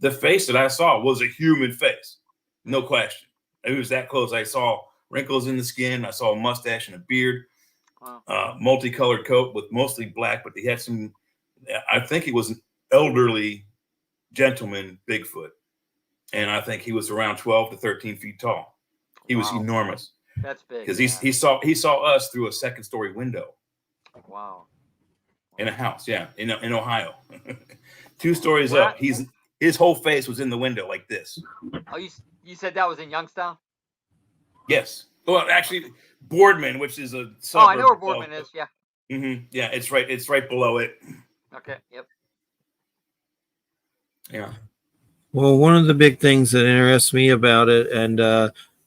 the face that I saw was a human face, no question. It was that close. I saw wrinkles in the skin. I saw a mustache and a beard, multicolored coat with mostly black, but he had some. I think he was an elderly gentleman, Bigfoot, and I think he was around 12 to 13 feet tall. He was enormous. That's big. Because he saw us through a second-story window. Wow. In a house, in Ohio. 2 stories up. His whole face was in the window like this. Oh, you said that was in Youngstown? Yes. Well, actually, Boardman, which is a Oh, I suburb. know where Boardman is. Yeah. Yeah, it's right. It's right below it. Okay. Yep. Yeah. Well, one of the big things that interests me about it, and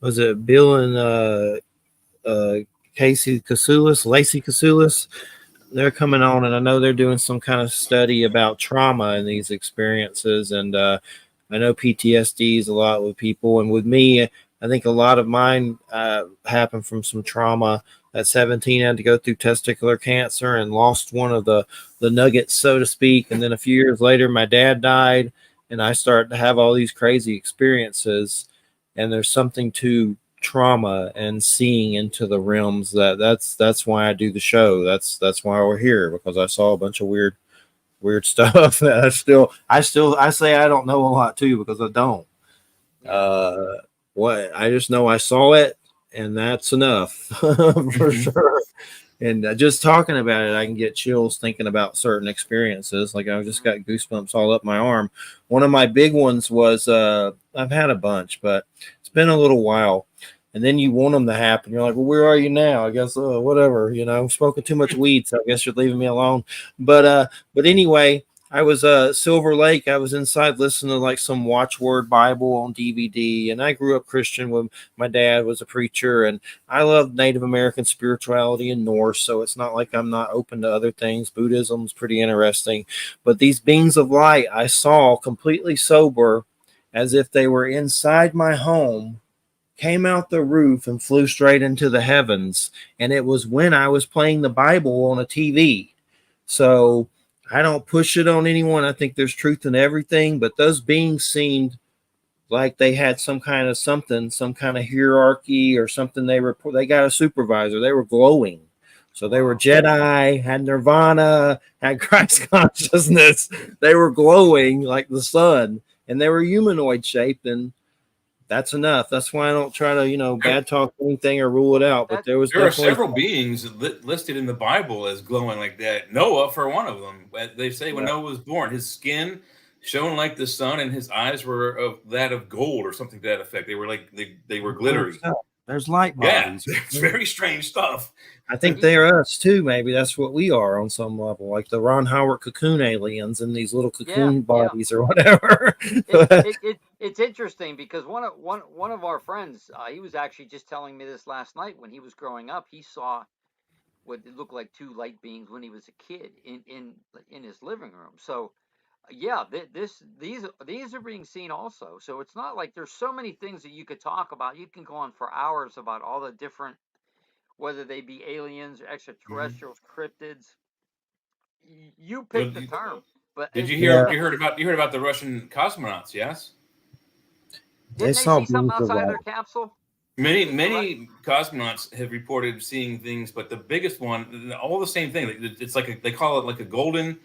was it Bill and Casey Kasulis, Lacey Kasulis? They're coming on, and I know they're doing some kind of study about trauma and these experiences. And I know PTSD is a lot with people, and with me, I think a lot of mine happened from some trauma. At 17, I had to go through testicular cancer and lost one of the nuggets, so to speak. And then a few years later, my dad died, and I started to have all these crazy experiences. And there's something to trauma and seeing into the realms that's why I do the show. That's why we're here, because I saw a bunch of weird stuff that I say I don't know a lot too, because I don't. Yeah. What I just know I saw it, and that's enough for sure. And just talking about it, I can get chills thinking about certain experiences. Like I just got goosebumps all up my arm. One of my big ones was I've had a bunch, but it's been a little while. And then you want them to happen. You're like, well, where are you now? I guess whatever. I'm smoking too much weed, so I guess you're leaving me alone. But anyway, I was Silver Lake. I was inside listening to like some Watchword Bible on DVD, and I grew up Christian when my dad was a preacher, and I love Native American spirituality and Norse, so it's not like I'm not open to other things. Buddhism's pretty interesting, but these beings of light I saw completely sober, as if they were inside my home, came out the roof and flew straight into the heavens. And it was when I was playing the Bible on a TV. So I don't push it on anyone. I think there's truth in everything, but those beings seemed like they had some kind of hierarchy or something. They got a supervisor. They were glowing. So they were Jedi, had Nirvana, had Christ consciousness. They were glowing like the sun, and they were humanoid shaped, and that's enough. That's why I don't try to, bad talk anything or rule it out. But there are several beings listed in the Bible as glowing like that. Noah, for one of them, they say when Noah was born, his skin shone like the sun, and his eyes were of gold or something to that effect. They were like they were glittery. There's light bodies. Yeah, it's very strange stuff. I think they're us too. Maybe that's what we are on some level, like the Ron Howard cocoon aliens and these little cocoon bodies or whatever. It's interesting because one of our friends, he was actually just telling me this last night. When he was growing up, he saw what looked like two light beings when he was a kid in his living room. So yeah, these are being seen also. So it's not like there's so many things that you could talk about. You can go on for hours about all the different, whether they be aliens or extraterrestrials, cryptids. You pick the term. But did you hear? You heard about the Russian cosmonauts? Yes. Didn't they see something outside of their capsule? Many cosmonauts have reported seeing things, but the biggest one, all the same thing. It's like they call it like a golden,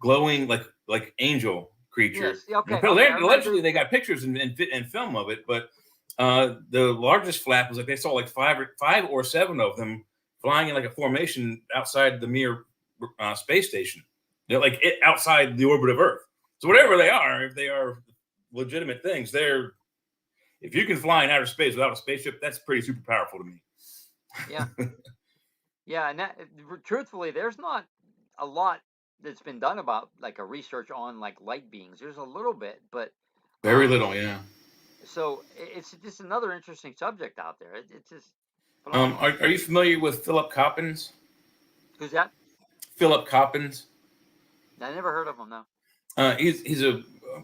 glowing like angel creature. Yes. Okay. Allegedly, they got pictures and film of it, but the largest flap was like they saw like five or seven of them flying in like a formation outside the Mir space station. Like outside the orbit of Earth. So whatever they are, if they are legitimate things, if you can fly in outer space without a spaceship, that's pretty super powerful to me. Yeah. Yeah, and truthfully, there's not a lot that's been done about like a research on like light beings. There's a little bit, but very little, yeah. So it's just another interesting subject out there. It's just are you familiar with Philip Coppens? Who's that? Philip Coppens. I never heard of him though. He's a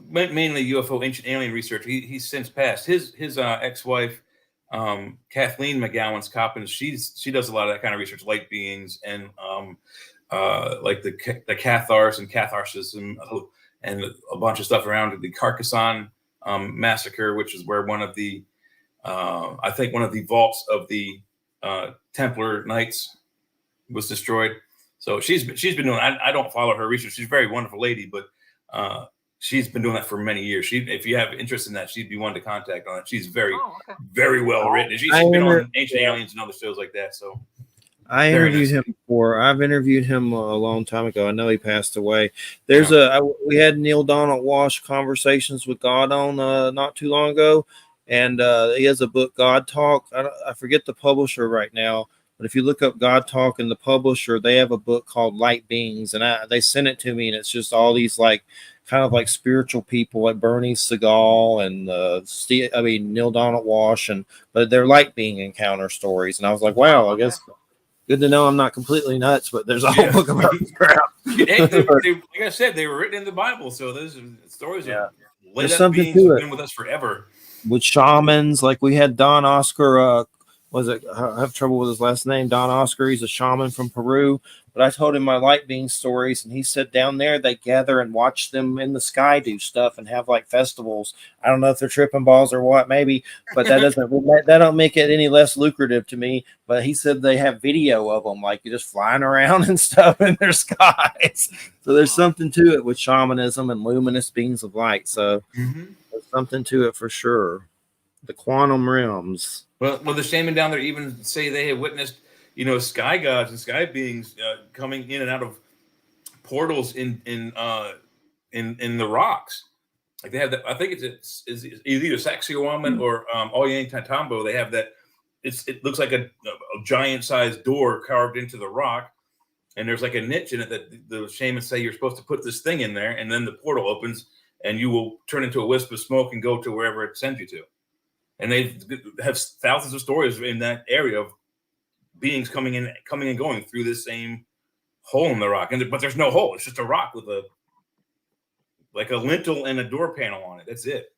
mainly UFO ancient alien researcher. He's since passed. His ex-wife, Kathleen McGowan's Coppens, she does a lot of that kind of research, light beings and like the Cathars and Catharsism and a bunch of stuff around the Carcassonne massacre, which is where one of the I think one of the vaults of the Templar Knights was destroyed. So she's been doing. I don't follow her research. She's a very wonderful lady, but she's been doing that for many years. If you have interest in that, she'd be one to contact on it. She's very well written. She's been on Ancient Aliens and other shows like that. So I interviewed him before. I've interviewed him a long time ago. I know he passed away. We had Neil Donald Walsh Conversations with God on not too long ago, and he has a book, God Talk. I forget the publisher right now, but if you look up God Talk and the publisher, they have a book called Light Beings, and they sent it to me, and it's just all these like kind of like spiritual people like Bernie Segal and Neil Donald Walsh, and but they're light being encounter stories, and I was like, wow, I guess good to know I'm not completely nuts, but there's a whole book about this crap. Hey, like I said, they were written in the Bible, so those stories of lit up beings have been with us forever. With shamans, like we had Don Oscar, I have trouble with his last name, Don Oscar. He's a shaman from Peru. But I told him my light being stories, and he said down there they gather and watch them in the sky do stuff and have like festivals. I don't know if they're tripping balls or what, maybe, but that don't make it any less lucrative to me. But he said they have video of them, like just flying around and stuff in their skies. So there's something to it with shamanism and luminous beings of light. So there's something to it for sure. The quantum realms. Well, the shaman down there even say they have witnessed, sky gods and sky beings coming in and out of portals in the rocks. Like they have that. I think it's either Sacsayhuaman or Ollantaytambo. They have that. It looks like a giant sized door carved into the rock, and there's like a niche in it that the shamans say you're supposed to put this thing in there, and then the portal opens, and you will turn into a wisp of smoke and go to wherever it sends you to. And they have thousands of stories in that area of beings coming and going through this same hole in the rock. But there's no hole. It's just a rock with a lintel and a door panel on it. That's it.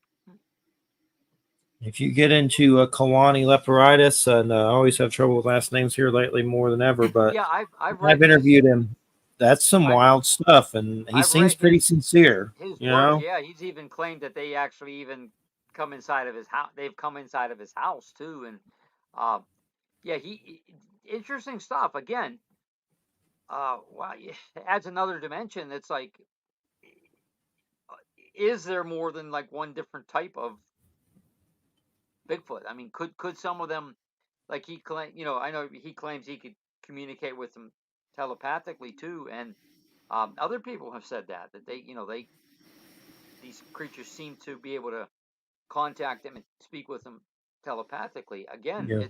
If you get into Kalani leporitis, and I always have trouble with last names here lately more than ever, but yeah, I've interviewed him. That's some wild stuff, and he seems pretty sincere. Yeah, he's even claimed that they actually even come inside of his house. They've come inside of his house too, and he interesting stuff. Again, it adds another dimension. It's like, is there more than like one different type of Bigfoot? I mean, could some of them, like he claim, I know he claims he could communicate with them telepathically too, and other people have said that these creatures seem to be able to contact them and speak with them telepathically. Again,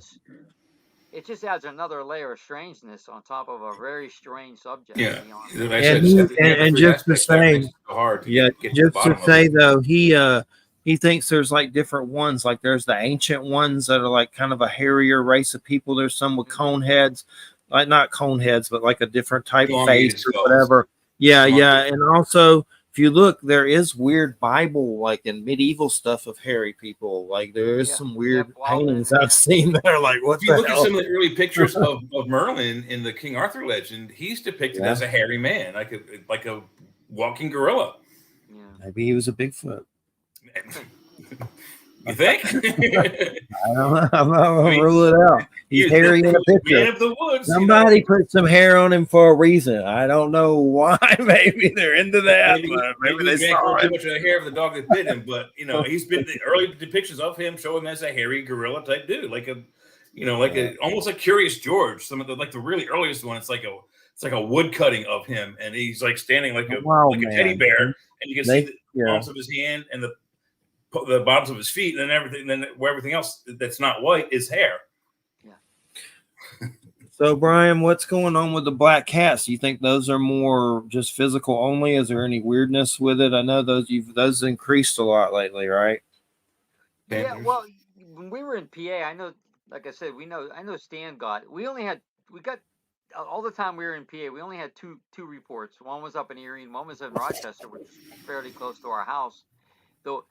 it just adds another layer of strangeness on top of a very strange subject. Yeah, and just to say, just to say though, he thinks there's like different ones. Like there's the ancient ones that are like kind of a hairier race of people. There's some with cone heads, like not cone heads, but like a different type of face or whatever. Yeah, and also, if you look, there is weird Bible, like in medieval stuff of hairy people. Like there is some weird paintings I've seen that are like, what the hell? If you look at some of the early pictures of Merlin in the King Arthur legend, he's depicted as a hairy man, like a walking gorilla. Yeah. Maybe he was a Bigfoot. You think? I don't know. I'm not going to rule it out. He's hairy in a picture. Man of the woods, somebody put some hair on him for a reason. I don't know why. Maybe they're into that. Maybe they saw too much of the hair of the dog that bit him. But he's been the early depictions of him show him as a hairy gorilla type dude, like almost like Curious George. Some of the the really earliest one. It's like a wood cutting of him, and he's like standing like a teddy bear, and you can see the palms of his hand and the bottoms of his feet, and everything. Then everything else that's not white is hair. Yeah. So, Brian, what's going on with the black cats? Do you think those are more just physical only? Is there any weirdness with it? I know those increased a lot lately, right? Yeah. Well, when we were in PA, I know, like I said, I know Stan got. We got all the time we were in PA. We only had two reports. One was up in Erie, and one was in Rochester, which is fairly close to our house. Though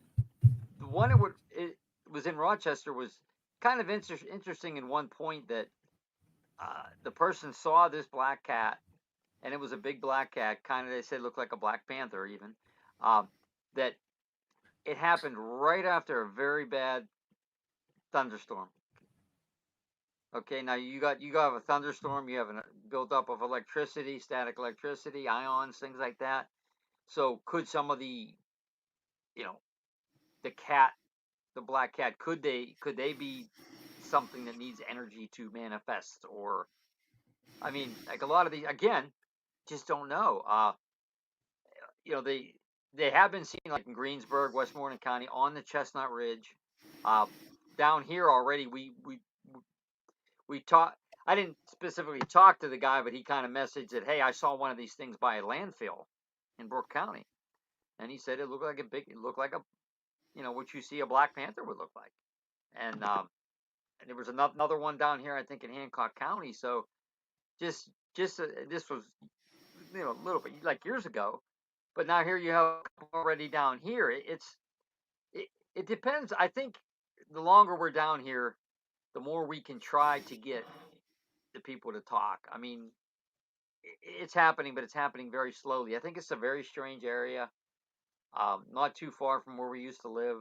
the one it was in Rochester was kind of interesting in one point that the person saw this black cat, and it was a big black cat, kind of, they said looked like a Black Panther even, that it happened right after a very bad thunderstorm. Okay, now you have a thunderstorm, you have a buildup of electricity, static electricity, ions, things like that. So could some of the the black cat, could they be something that needs energy to manifest? Or, I mean, like a lot of these, again, just don't know. They have been seen like in Greensburg, Westmoreland County, on the Chestnut Ridge, Down here already, we talked. I didn't specifically talk to the guy, but he kind of messaged that, hey, I saw one of these things by a landfill in Brooke County, and he said it looked like it looked like what you see a Black Panther would look like, and there was another one down here, I think in Hancock County. So just this was a little bit like years ago, but now here you have a couple already down here. It depends. I think the longer we're down here, the more we can try to get the people to talk. I mean, it's happening, but it's happening very slowly. I think it's a very strange area, not too far from where we used to live.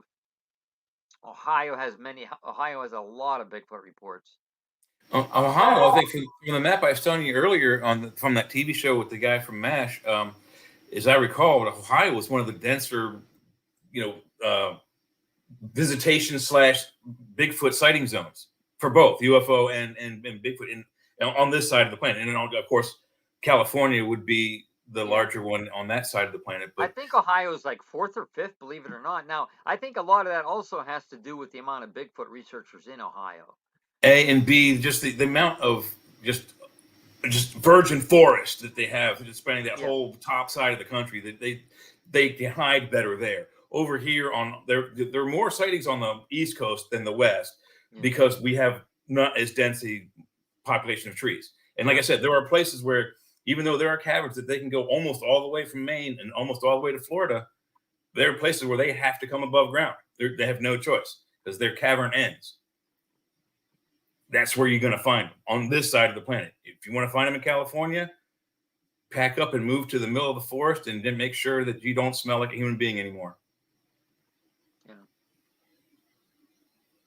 Ohio has a lot of Bigfoot reports. Ohio, I think from the map I was telling you earlier from that TV show with the guy from MASH, as I recall, Ohio was one of the denser, visitation / Bigfoot sighting zones for both UFO and Bigfoot on this side of the planet. And then, of course, California would be the larger one on that side of the planet. But I think Ohio is like 4th or 5th, believe it or not. Now, I think a lot of that also has to do with the amount of Bigfoot researchers in Ohio. A and B, just the amount of just virgin forest that they have, just spanning that whole top side of the country, that they can hide better there. Over here there are more sightings on the East Coast than the West because we have not as dense a population of trees. And like I said, there are places where even though there are caverns that they can go almost all the way from Maine and almost all the way to Florida, there are places where they have to come above ground. They have no choice because their cavern ends. That's where you're going to find them on this side of the planet. If you want to find them in California, pack up and move to the middle of the forest and then make sure that you don't smell like a human being anymore. Yeah.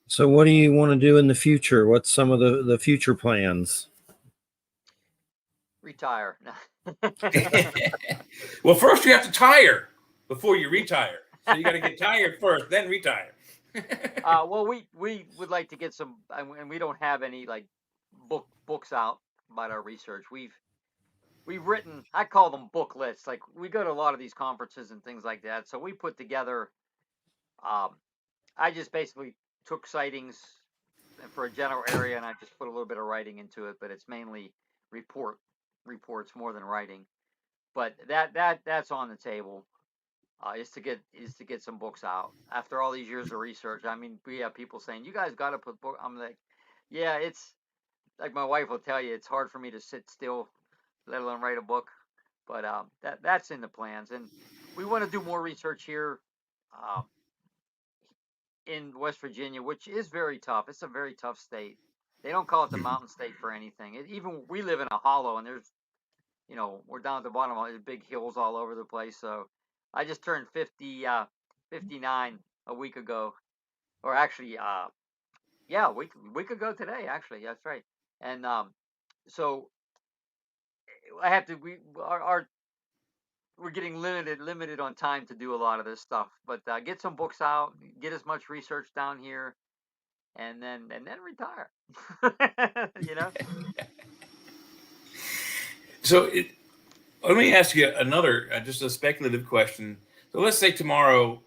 So what do you want to do in the future? What's some of the future plans? Retire. Well, first you have to tire before you retire. So you got to get tired first, then retire. Well, we would like to get some, and we don't have any like books out about our research. We've written, I call them book lists. Like we go to a lot of these conferences and things like that. So we put together. I just basically took sightings for a general area, and I just put a little bit of writing into it. But it's mainly reports more than writing. But that's on the table. Is to get some books out after all these years of research. I mean, we have people saying you guys got to put book. I'm like, yeah, it's like my wife will tell you, it's hard for me to sit still, let alone write a book. But that's in the plans, and we want to do more research here in West Virginia, which is very tough. It's a very tough state. They don't call it the Mountain State for anything. Even we live in a hollow, and there's we're down at the bottom of big hills all over the place. So I just turned 59 a week ago, or actually, a week ago today. Actually, that's right. And so I have to. We're getting limited on time to do a lot of this stuff. But get some books out, get as much research down here, and then retire. So let me ask you another, just a speculative question. So let's say tomorrow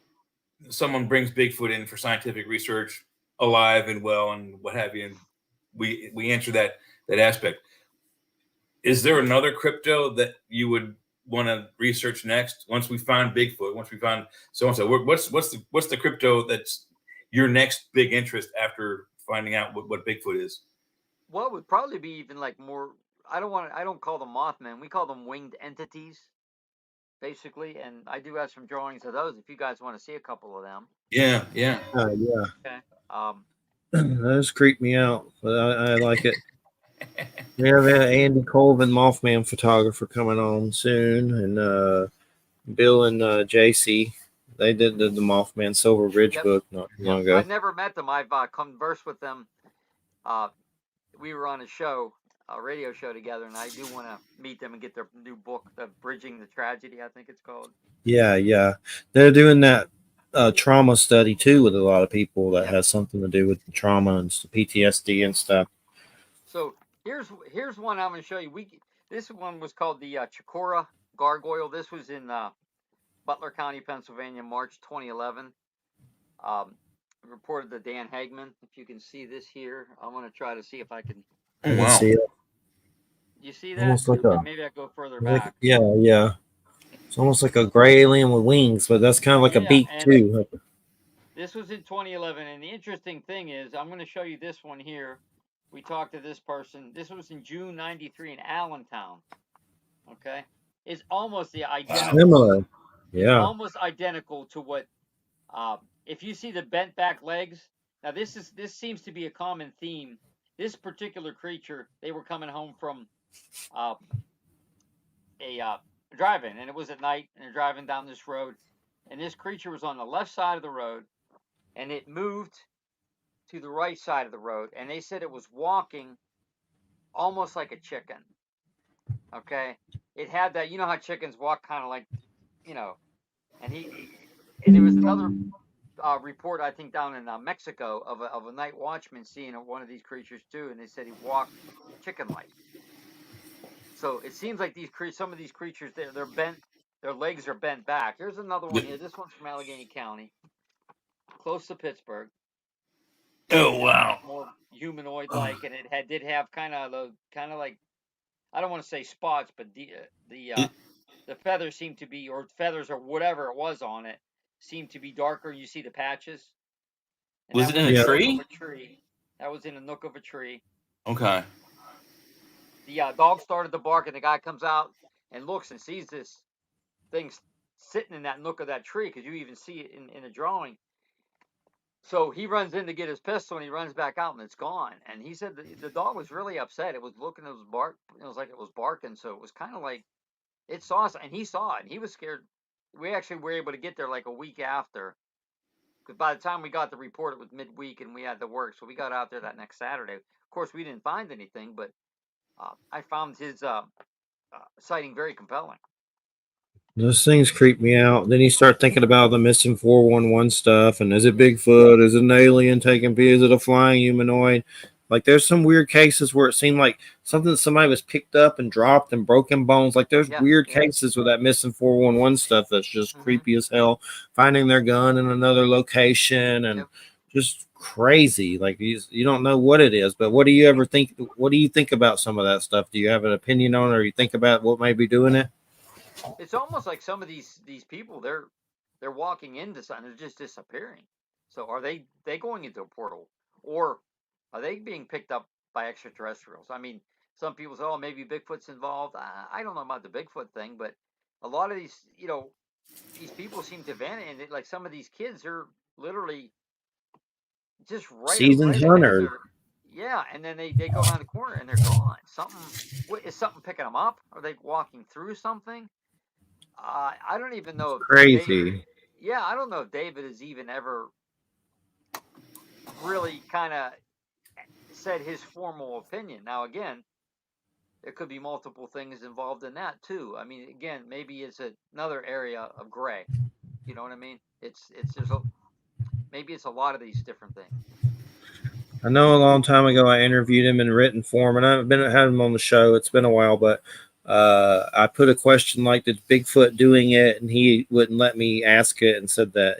someone brings Bigfoot in for scientific research, alive and well, and what have you, and we answer that aspect. Is there another crypto that you would want to research next? Once we find Bigfoot, once we find so and so, what's the crypto that's your next big interest after finding out what Bigfoot is? Well, it would probably be even like more. I don't call them Mothman. We call them winged entities, basically. And I do have some drawings of those. If you guys want to see a couple of them. Yeah. Yeah. Okay. Those creep me out, but I like it. We have Andy Colvin, Mothman photographer, coming on soon, and Bill and JC. They did the Mothman Silver Bridge book not too long ago. I've never met them. I've conversed with them. We were on a radio show together, and I do want to meet them and get their new book, the Bridging the Tragedy, I think it's called. Yeah. They're doing that trauma study too with a lot of people that has something to do with the trauma and PTSD and stuff. So here's one I'm going to show you. This one was called the Chicora Gargoyle. This was in Butler County, Pennsylvania, March 2011. reported to Dan Hagman. If you can see this here, I want to try to see if I can. Oh, You wow. see it? You see that? Almost like a Maybe I go further back. yeah. It's almost like a gray alien with wings, but that's kind of like a Yeah, beak and too. this was in 2011. And the interesting thing is, I'm going to show you this one here. We talked to this person. This was in June '93 in Allentown. Okay, it's almost the identical. Similar. It's Yeah. almost identical to what. If you see the bent back legs, now this seems to be a common theme. This particular creature, they were coming home from uh, a drive-in, and it was at night, and they're driving down this road, and this creature was on the left side of the road, and it moved to the right side of the road, and they said it was walking almost like a chicken. Okay, it had that, you know how chickens walk kind of like, you know, and there was another report, I think, down in Mexico of a night watchman seeing one of these creatures too, and they said he walked chicken-like. So it seems like some of these creatures, they're bent, their legs are bent back. Here's another one here. This one's from Allegheny County, close to Pittsburgh. Oh, It's wow. more humanoid-like, and it did have kind of like, I don't want to say spots, but the feathers seem to be, or feathers or whatever it was on it, seemed to be darker. You see the patches. And Was that it was in a in a tree? nook of a tree. That was in a nook of a tree. Okay. The dog started to bark, and the guy comes out and looks and sees this thing sitting in that nook of that tree, because you even see it in the drawing. So he runs in to get his pistol, and he runs back out, and it's gone. And he said the dog was really upset. It was looking, it was bark. It was like it was barking. So it was kind of like it saw us, and he saw it, and he was scared. We actually were able to get there like a week after. Because by the time we got the report, it was midweek and we had to work. So we got out there that next Saturday. Of course, we didn't find anything, but I found his sighting very compelling. Those things creep me out. Then you start thinking about the missing 411 stuff, and is it Bigfoot? Is it an alien taking pee? Is it a flying humanoid? Like there's some weird cases where it seemed like something somebody was picked up and dropped and broken bones. Like there's Yeah, weird yeah. cases with that missing 411 stuff that's just creepy as hell. Finding their gun in another location and Yep. just crazy. Like you don't know what it is. But what do you ever think? What do you think about some of that stuff? Do you have an opinion on it, or you think about what may be doing it? It's almost like some of these people, they're walking into something, they're just disappearing. So are they going into a portal, or are they being picked up by extraterrestrials? I mean, some people say, oh, maybe Bigfoot's involved. I don't know about the Bigfoot thing, but a lot of these, these people seem to vanish, and like some of these kids are literally just Seasoned right ahead of hunter. their, yeah, and then they go around the corner and they're gone. Is something picking them up? Are they walking through something? I don't even know if David. Crazy. Yeah, I don't know if David has even ever really kind of said his formal opinion. Now, again, there could be multiple things involved in that too. I mean, again, maybe it's another area of gray. You know what I mean? Maybe it's a lot of these different things. I know a long time ago I interviewed him in written form, and I've been had him on the show. It's been a while, but I put a question like, "Did Bigfoot doing it?" And he wouldn't let me ask it, and said that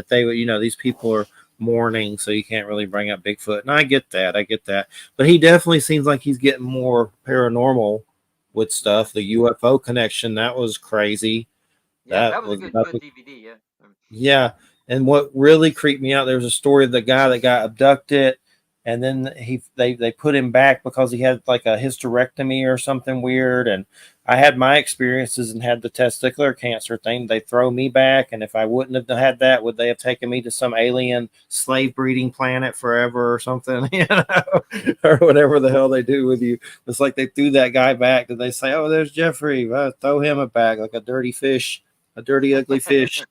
they would, these people are mourning, so you can't really bring up Bigfoot. And I get that, but he definitely seems like he's getting more paranormal with stuff. The UFO connection, that was crazy. Yeah, That that was a was good that was DVD. Yeah. Yeah. And what really creeped me out, there was a story of the guy that got abducted, and then they put him back because he had like a hysterectomy or something weird. And I had my experiences and had the testicular cancer thing. They throw me back, and if I wouldn't have had that, would they have taken me to some alien slave breeding planet forever or something? Or whatever the hell they do with you. It's like they threw that guy back. Did they say, "Oh, there's Jeffrey, well, throw him back like a dirty fish, a dirty ugly fish"?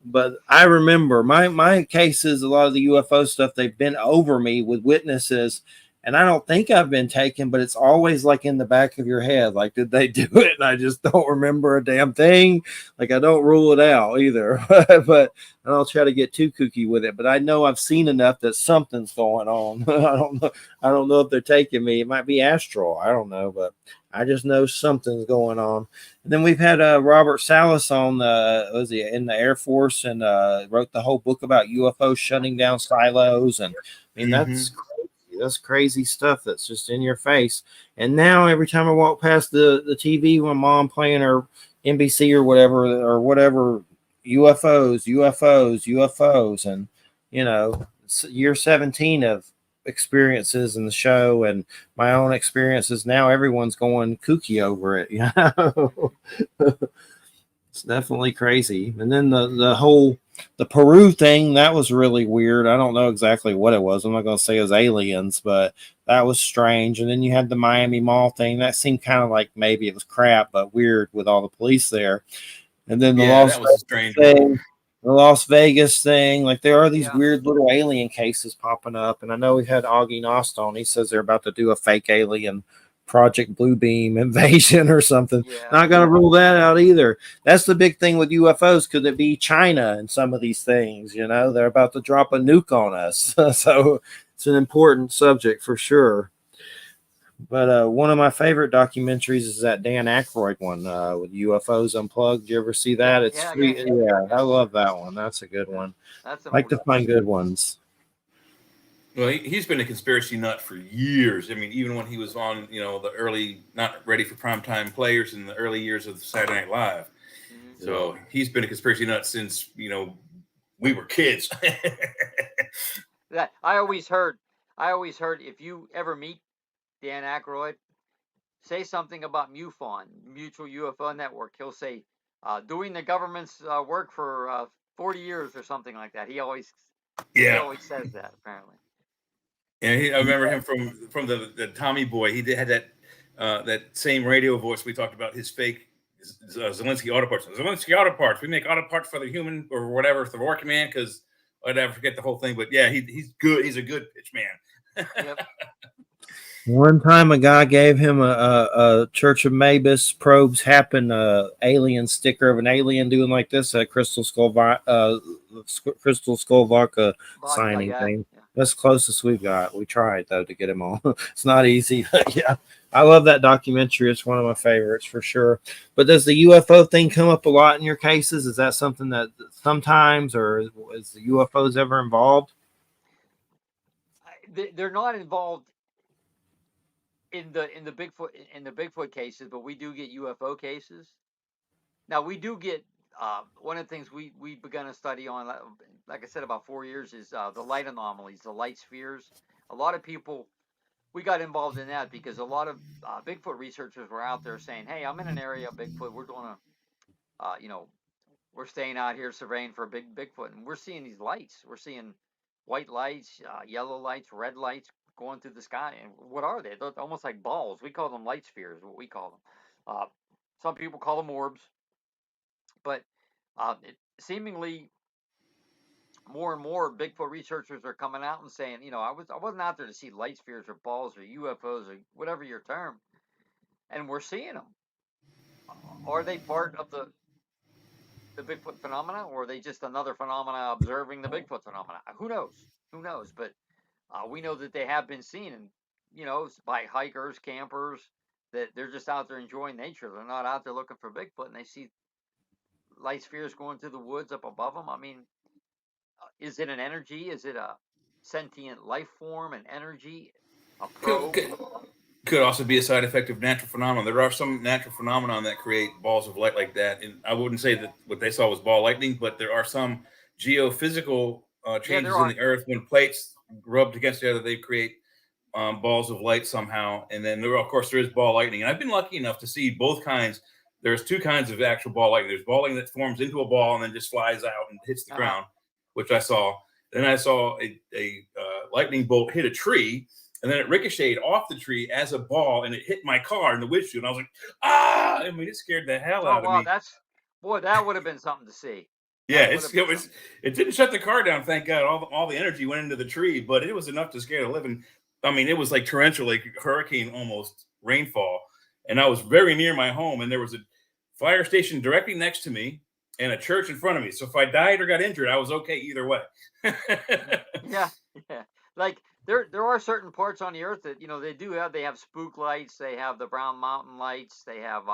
But I remember my cases, a lot of the UFO stuff, they've been over me with witnesses, and I don't think I've been taken, but it's always like in the back of your head, like, did they do it? And I just don't remember a damn thing. Like I don't rule it out either, but I don't try to get too kooky with it. But I know I've seen enough that something's going on. I don't know. I don't know if they're taking me. It might be astral. I don't know, but I just know something's going on. And then we've had Robert Salas on, was he in the Air Force, and wrote the whole book about UFOs shutting down silos. And I mean, that's crazy. That's crazy stuff that's just in your face. And now every time I walk past the TV, when mom playing her NBC or whatever, UFOs, UFOs, UFOs. And, you know, it's year 17 of experiences in the show and my own experiences. Now everyone's going kooky over it. You know, it's definitely crazy. And then the Peru thing, that was really weird. I don't know exactly what it was. I'm not going to say it was aliens, but that was strange. And then you had the Miami Mall thing. That seemed kind of like maybe it was crap, but weird with all the police there. And then that was a strange one. The Las Vegas thing, like there are these Yeah. weird little alien cases popping up. And I know we had Augie Nost on. He says they're about to do a fake alien Project Bluebeam invasion or something. Yeah. Not going to rule that out either. That's the big thing with UFOs. Could it be China and some of these things? You know, they're about to drop a nuke on us. So it's an important subject for sure. But one of my favorite documentaries is that Dan Aykroyd one with UFOs Unplugged. You ever see that? It's free. Yeah, I love that one. That's a good one. That's I like to find good ones. Well, he's been a conspiracy nut for years. I mean, even when he was on, you know, the early, not ready for primetime players in the early years of Saturday Night Live. Mm-hmm. So he's been a conspiracy nut since, you know, we were kids. That I always heard if you ever meet Dan Aykroyd, say something about MUFON, Mutual UFO Network. He'll say, doing the government's work for 40 years or something like that. He always says that, apparently. And I remember him from the Tommy Boy. He had that same radio voice we talked about, his fake Zelensky auto parts. Zelensky auto parts. We make auto parts for the human or whatever, for the working man, because I'd never forget the whole thing. But yeah, he's good. He's a good pitch man. Yep. One time, a guy gave him a Church of Mabus probes happen alien sticker of an alien doing like this, a crystal skull vodka signing thing. Yeah. That's the closest we've got. We tried though to get him on. It's not easy, but yeah, I love that documentary. It's one of my favorites for sure. But does the UFO thing come up a lot in your cases? Is that something that sometimes, or is the UFOs ever involved? They're not involved in the Bigfoot cases, but we do get UFO cases. Now we do get one of the things we've begun to study on, like I said, about 4 years, is the light anomalies, the light spheres. A lot of people, we got involved in that because a lot of Bigfoot researchers were out there saying, "Hey, I'm in an area of Bigfoot. We're doing we're staying out here surveying for a big Bigfoot, and we're seeing these lights. We're seeing white lights, yellow lights, red lights going through the sky. And what are they? They're almost like balls. We call them light spheres, what we call them. Some people call them orbs. But seemingly more and more Bigfoot researchers are coming out and saying, I wasn't out there to see light spheres or balls or UFOs or whatever your term, and we're seeing them. Are they part of the Bigfoot phenomena, or are they just another phenomena observing the Bigfoot phenomena? Who knows? But we know that they have been seen, and by hikers, campers, that they're just out there enjoying nature. They're not out there looking for Bigfoot, and they see light spheres going through the woods up above them. I mean, is it an energy? Is it a sentient life form, an energy, a probe? Could also be a side effect of natural phenomena. There are some natural phenomena that create balls of light like that. And I wouldn't say that what they saw was ball lightning, but there are some geophysical changes in the earth. When plates rubbed against each other, they create balls of light somehow. And then there is ball lightning. And I've been lucky enough to see both kinds. There's two kinds of actual ball lightning. There's ball lightning that forms into a ball and then just flies out and hits the ground, which I saw. Then I saw a lightning bolt hit a tree, and then it ricocheted off the tree as a ball, and it hit my car in the windshield. And I was like, ah! I mean, it scared the hell out of me. That would have been something to see. Yeah, it didn't shut the car down, thank God. All the energy went into the tree, but it was enough to scare the living. I mean, it was like torrential, like hurricane almost rainfall. And I was very near my home, and there was a fire station directly next to me and a church in front of me. So if I died or got injured, I was okay either way. Yeah. Like there are certain parts on the earth that they have spook lights, they have the Brown Mountain lights, they have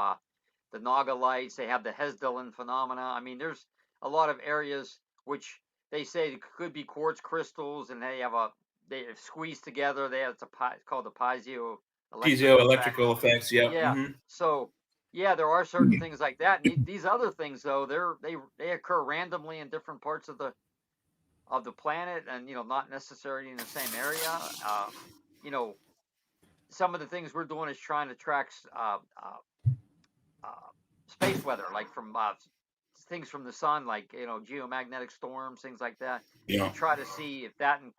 the Naga lights, they have the Hesdalen phenomena. I mean, there's a lot of areas which they say could be quartz crystals, and they have squeezed together. It's called the piezoelectric effect. Piezoelectrical effects. Yeah. Yeah. So yeah, there are certain things like that. And these other things, though, they occur randomly in different parts of the planet, and not necessarily in the same area. You know, some of the things we're doing is trying to track uh, space weather, like from things from the sun, like geomagnetic storms, things like that, Yeah. to try to see if that in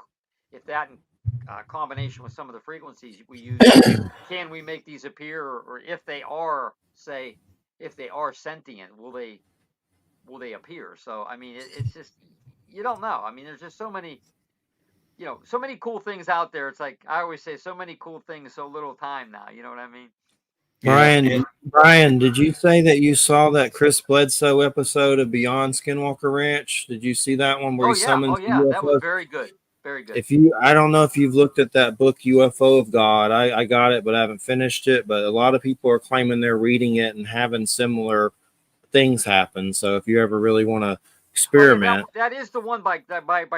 combination with some of the frequencies we use, can we make these appear, or if they are, say, if they are sentient, will they appear? So I mean, it's just, you don't know. I mean, there's just so many cool things out there. It's like I always say, so many cool things, so little time now. You know what I mean? Brian, did you say that you saw that Chris Bledsoe episode of Beyond Skinwalker Ranch? Did you see that one where he summons UFOs? That was very good. Very good. I don't know if you've looked at that book, UFO of God. I got it, but I haven't finished it. But a lot of people are claiming they're reading it and having similar things happen. So if you ever really want to experiment, that is the one by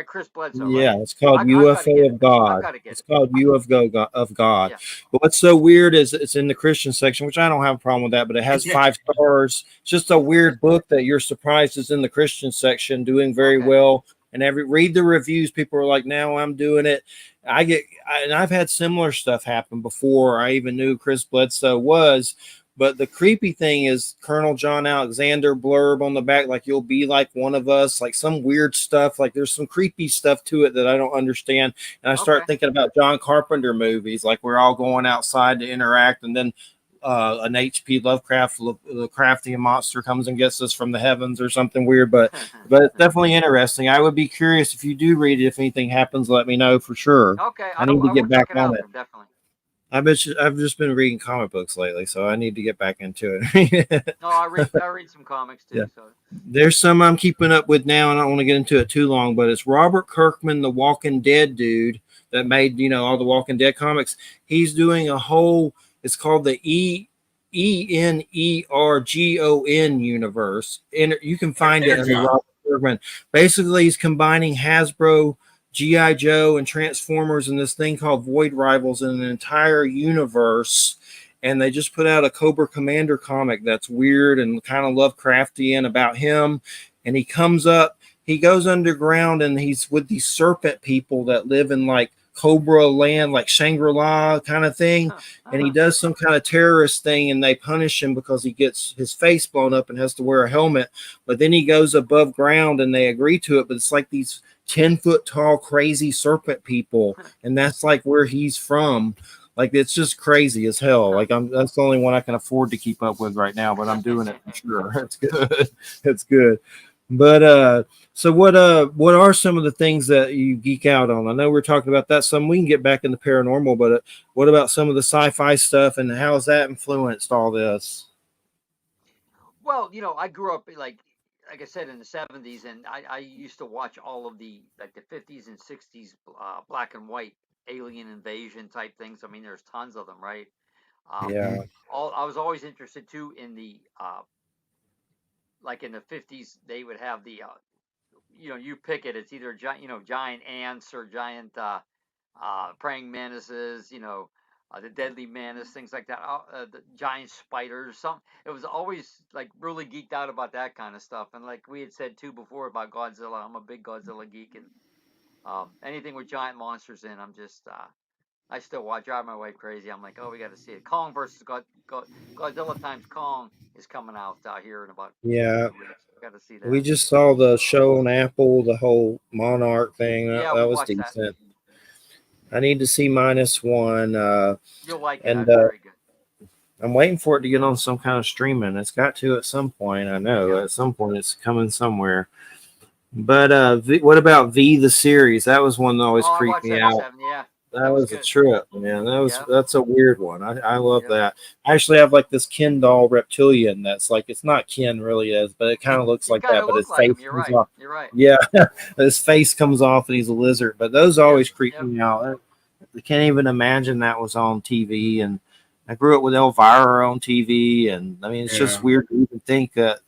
Chris Bledsoe. Right? Yeah, it's called UFO of God. It's called UFO of God. Yeah. But what's so weird is it's in the Christian section, which I don't have a problem with that, but it has 5 stars. It's just a weird book that you're surprised is in the Christian section, doing very well. And read the reviews. People are like, now I'm doing it. And I've had similar stuff happen before I even knew Chris Bledsoe was. But the creepy thing is Colonel John Alexander blurb on the back, like, you'll be like one of us, like some weird stuff. Like there's some creepy stuff to it that I don't understand. And I start thinking about John Carpenter movies, like we're all going outside to interact, and then an H.P. Lovecraft, the crafty monster comes and gets us from the heavens or something weird. But it's definitely interesting. I would be curious if you do read it. If anything happens, let me know for sure. Okay, I need to get back on it. Definitely. I've just been reading comic books lately, so I need to get back into it. No, I read some comics too. Yeah. So there's some I'm keeping up with now, and I don't want to get into it too long, but it's Robert Kirkman, the Walking Dead dude that made all the Walking Dead comics. He's doing a whole. It's called the ENERGON universe, and you can find it under Robert Kirkman. Basically, he's combining Hasbro, G.I. Joe, and Transformers in this thing called Void Rivals in an entire universe. And they just put out a Cobra Commander comic that's weird and kind of Lovecraftian about him. And he goes underground, and he's with these serpent people that live in like Cobra land, like Shangri-La kind of thing. And he does some kind of terrorist thing, and they punish him because he gets his face blown up and has to wear a helmet. But then he goes above ground, and they agree to it. But it's like these 10-foot tall, crazy serpent people. And that's like where he's from. Like, it's just crazy as hell. Like, that's the only one I can afford to keep up with right now, but I'm doing it for sure. It's good. It's good. But so what are some of the things that you geek out on? I know we're talking about that some. We can get back in the paranormal, but what about some of the sci-fi stuff, and how has that influenced all this? Well, I grew up like I said, in the 70s, and I used to watch all of the 50s and 60s black and white alien invasion type things. I mean, there's tons of them, right? Yeah. I was always interested too in the like in the 50s, they would have the you pick it. It's either giant ants or giant praying mantises. The deadly menace, things like that. The giant spiders. It was always like really geeked out about that kind of stuff. And like we had said too before about Godzilla, I'm a big Godzilla geek, and anything with giant monsters in, I'm just I still drive my wife crazy. I'm like, oh, we got to see it. Kong versus Godzilla times Kong is coming out here in about 2 weeks. Got to see that. We just saw the show on Apple, the whole Monarch thing. That was decent. That. I need to see -1. You'll like it. And very good. I'm waiting for it to get on some kind of streaming. It's got to at some point. I know at some point it's coming somewhere. But what about V the series? That was one that always creeped me out. That was a trip, man. That's a weird one. I love that. I actually have like this Ken doll reptilian that's like, it's not Ken really is, but it kind of looks like that. But his face comes off. You're right. Yeah, his face comes off and he's a lizard. But those always creep me out. can't even imagine that was on TV. And I grew up with Elvira on TV, and I mean, it's just weird to even think that.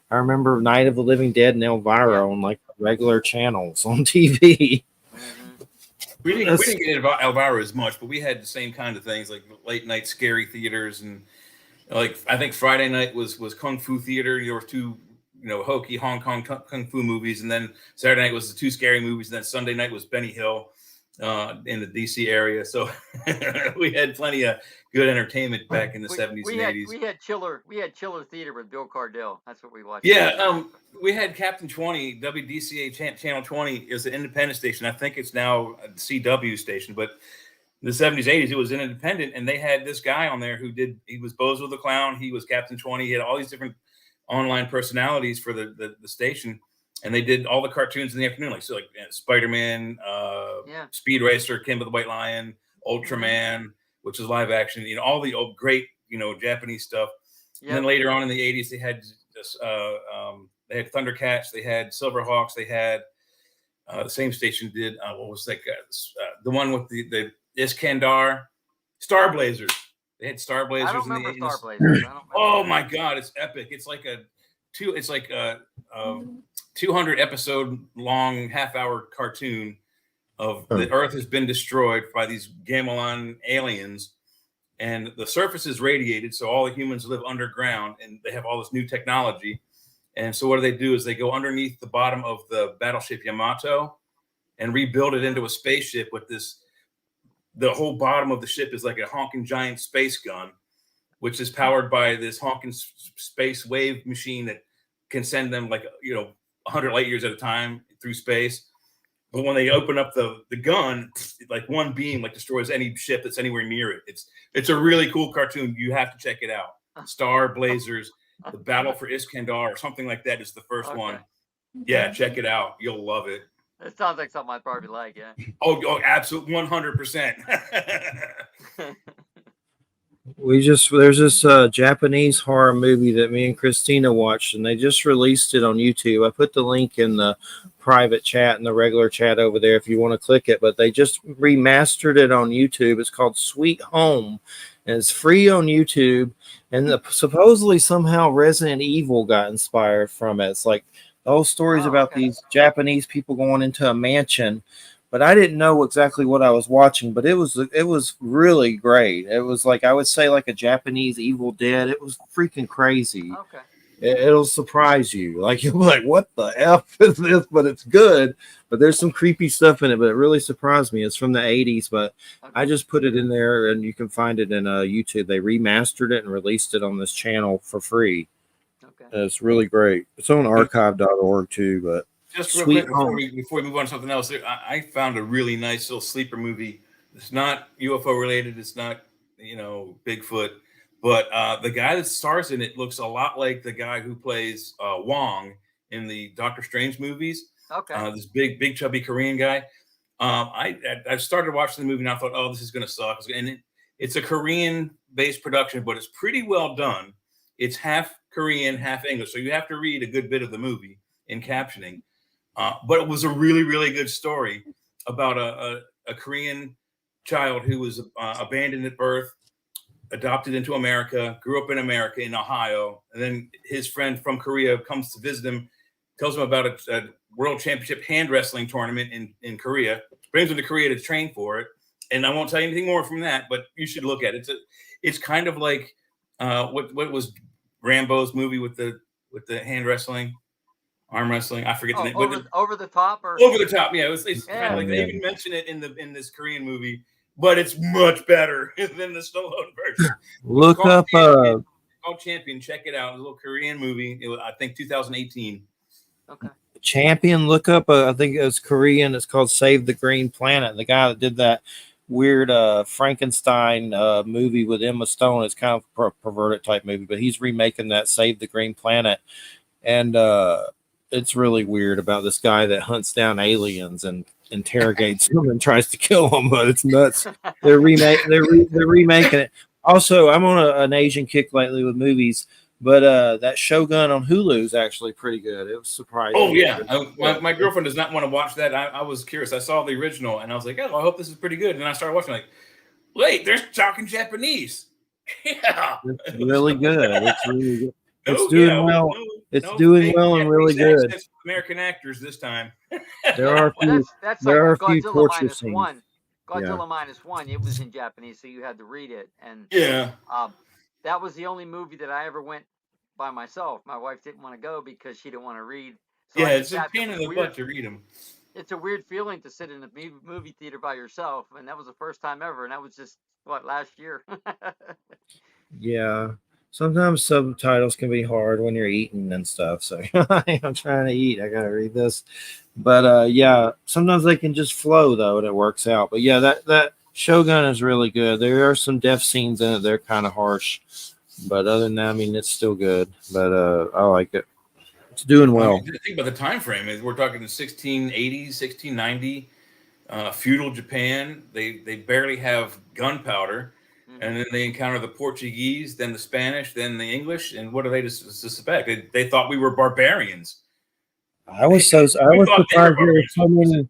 I remember Night of the Living Dead and Elvira on like regular channels on TV. Mm-hmm. We didn't get about Elvira as much, but we had the same kind of things like late night scary theaters, and like I think Friday night was Kung Fu theater. There were two hokey Hong Kong kung fu movies, and then Saturday night was the two scary movies, and then Sunday night was Benny Hill in the DC area. So we had plenty of good entertainment back in the 70s and 80s. We had Chiller Theater with Bill Cardell. That's what we watched. Yeah, we had Captain 20, WDCA Channel 20 is an independent station. I think it's now a CW station, but in the 70s, 80s, it was an independent, and they had this guy on there he was Bozo the Clown, he was Captain 20, he had all these different online personalities for the station, and they did all the cartoons in the afternoon, like Spider-Man, Speed Racer, Kimba the White Lion, Ultraman, which is live action, all the old great, Japanese stuff. Yep. And then later on in the 80s, they had Thundercats, they had Silverhawks, they had the same station did the one with the Iskandar, Star Blazers. They had Star Blazers. I don't remember Star Blazers. Oh my God, it's epic! It's like a 200 episode long half-hour cartoon of the Earth has been destroyed by these Gamelon aliens, and the surface is radiated, so all the humans live underground, and they have all this new technology. And so what they do is they go underneath the bottom of the battleship Yamato and rebuild it into a spaceship with the whole bottom of the ship is like a honking giant space gun, which is powered by this honking space wave machine that can send them 100 light years at a time through space. But when they open up the gun, like one beam destroys any ship that's anywhere near it. It's a really cool cartoon. You have to check it out. Star Blazers, the Battle for Iskandar, or something like that is the first one. Yeah, check it out. You'll love it. It sounds like something I'd probably like, yeah. Oh, absolutely, 100%. There's this Japanese horror movie that me and Christina watched, and they just released it on YouTube. I put the link in the private chat and the regular chat over there if you want to click it, but they just remastered it on YouTube. It's called Sweet Home, and it's free on YouTube, and supposedly somehow Resident Evil got inspired from it. It's like the whole story's about these Japanese people going into a mansion, but I didn't know exactly what I was watching, but it was really great. It was I would say a Japanese Evil Dead. It was freaking crazy. Okay. It'll surprise you. You'll be like, what the F is this? But it's good. But there's some creepy stuff in it, but it really surprised me. It's from the 80s, but I just put it in there, and you can find it in YouTube. They remastered it and released it on this channel for free. Okay. It's really great. It's on archive.org too, but just real quick before we move on to something else, I found a really nice little sleeper movie. It's not UFO related. It's not, Bigfoot, but the guy that stars in it looks a lot like the guy who plays Wong in the Doctor Strange movies. Okay. This big chubby Korean guy. I started watching the movie and I thought, oh, this is going to suck. And it's a Korean-based production, but it's pretty well done. It's half Korean, half English, so you have to read a good bit of the movie in captioning. But it was a really, really good story about a Korean child who was abandoned at birth, adopted into America, grew up in America in Ohio, and then his friend from Korea comes to visit him, tells him about a world championship hand wrestling tournament in Korea, brings him to Korea to train for it. And I won't tell you anything more from that, but you should look at it. It's kind of like what was Rambo's movie with the hand wrestling, arm wrestling. I forget the name. Over the top, or Over the Top. Yeah, it's kind of like they even mention it in this Korean movie, but it's much better than the Stallone version. Look up called Champion. Check it out. A little Korean movie. It was, I think, 2018. Okay. Champion. Look up. I think it was Korean. It's called Save the Green Planet. The guy that did that weird Frankenstein movie with Emma Stone. It's kind of a perverted type movie, but he's remaking that Save the Green Planet, and it's really weird about this guy that hunts down aliens and interrogates them and tries to kill them. But it's nuts. They're remaking it. Also, I'm on an Asian kick lately with movies. But that Shogun on Hulu is actually pretty good. It was surprising. Oh yeah, my girlfriend does not want to watch that. I was curious. I saw the original and I was like, oh, I hope this is pretty good. And I started watching, like, wait, there's talking Japanese. Yeah, It's really good. It's really good. It's no, doing yeah, well. no, It's no doing fake well and really Japanese good. accents with American actors this time. There are a Well, few. that's There like are a few Godzilla torture minus scenes. one. Yeah. Godzilla minus one. It was in Japanese, so you had to read it, and Yeah, that was the only movie that I ever went by myself. My wife didn't want to go because she didn't want to read. So yeah, I it's just a sat there. pain in the butt to read them. It's a weird feeling to sit in a movie theater by yourself, and that was the first time ever, and that was just last year. Yeah. Sometimes subtitles can be hard when you're eating and stuff. So I'm trying to eat. I gotta read this. But yeah, sometimes they can just flow though, and it works out. But yeah, that Shogun is really good. There are some death scenes in it. They're kind of harsh. But other than that, I mean, it's still good. But I like it. It's doing well. I mean, think about the time frame. We're talking the 1680s, 1690, feudal Japan. They barely have gunpowder, and then they encounter the Portuguese, then the Spanish, then the English. And what do they suspect? They thought we were barbarians. I was surprised there were so many.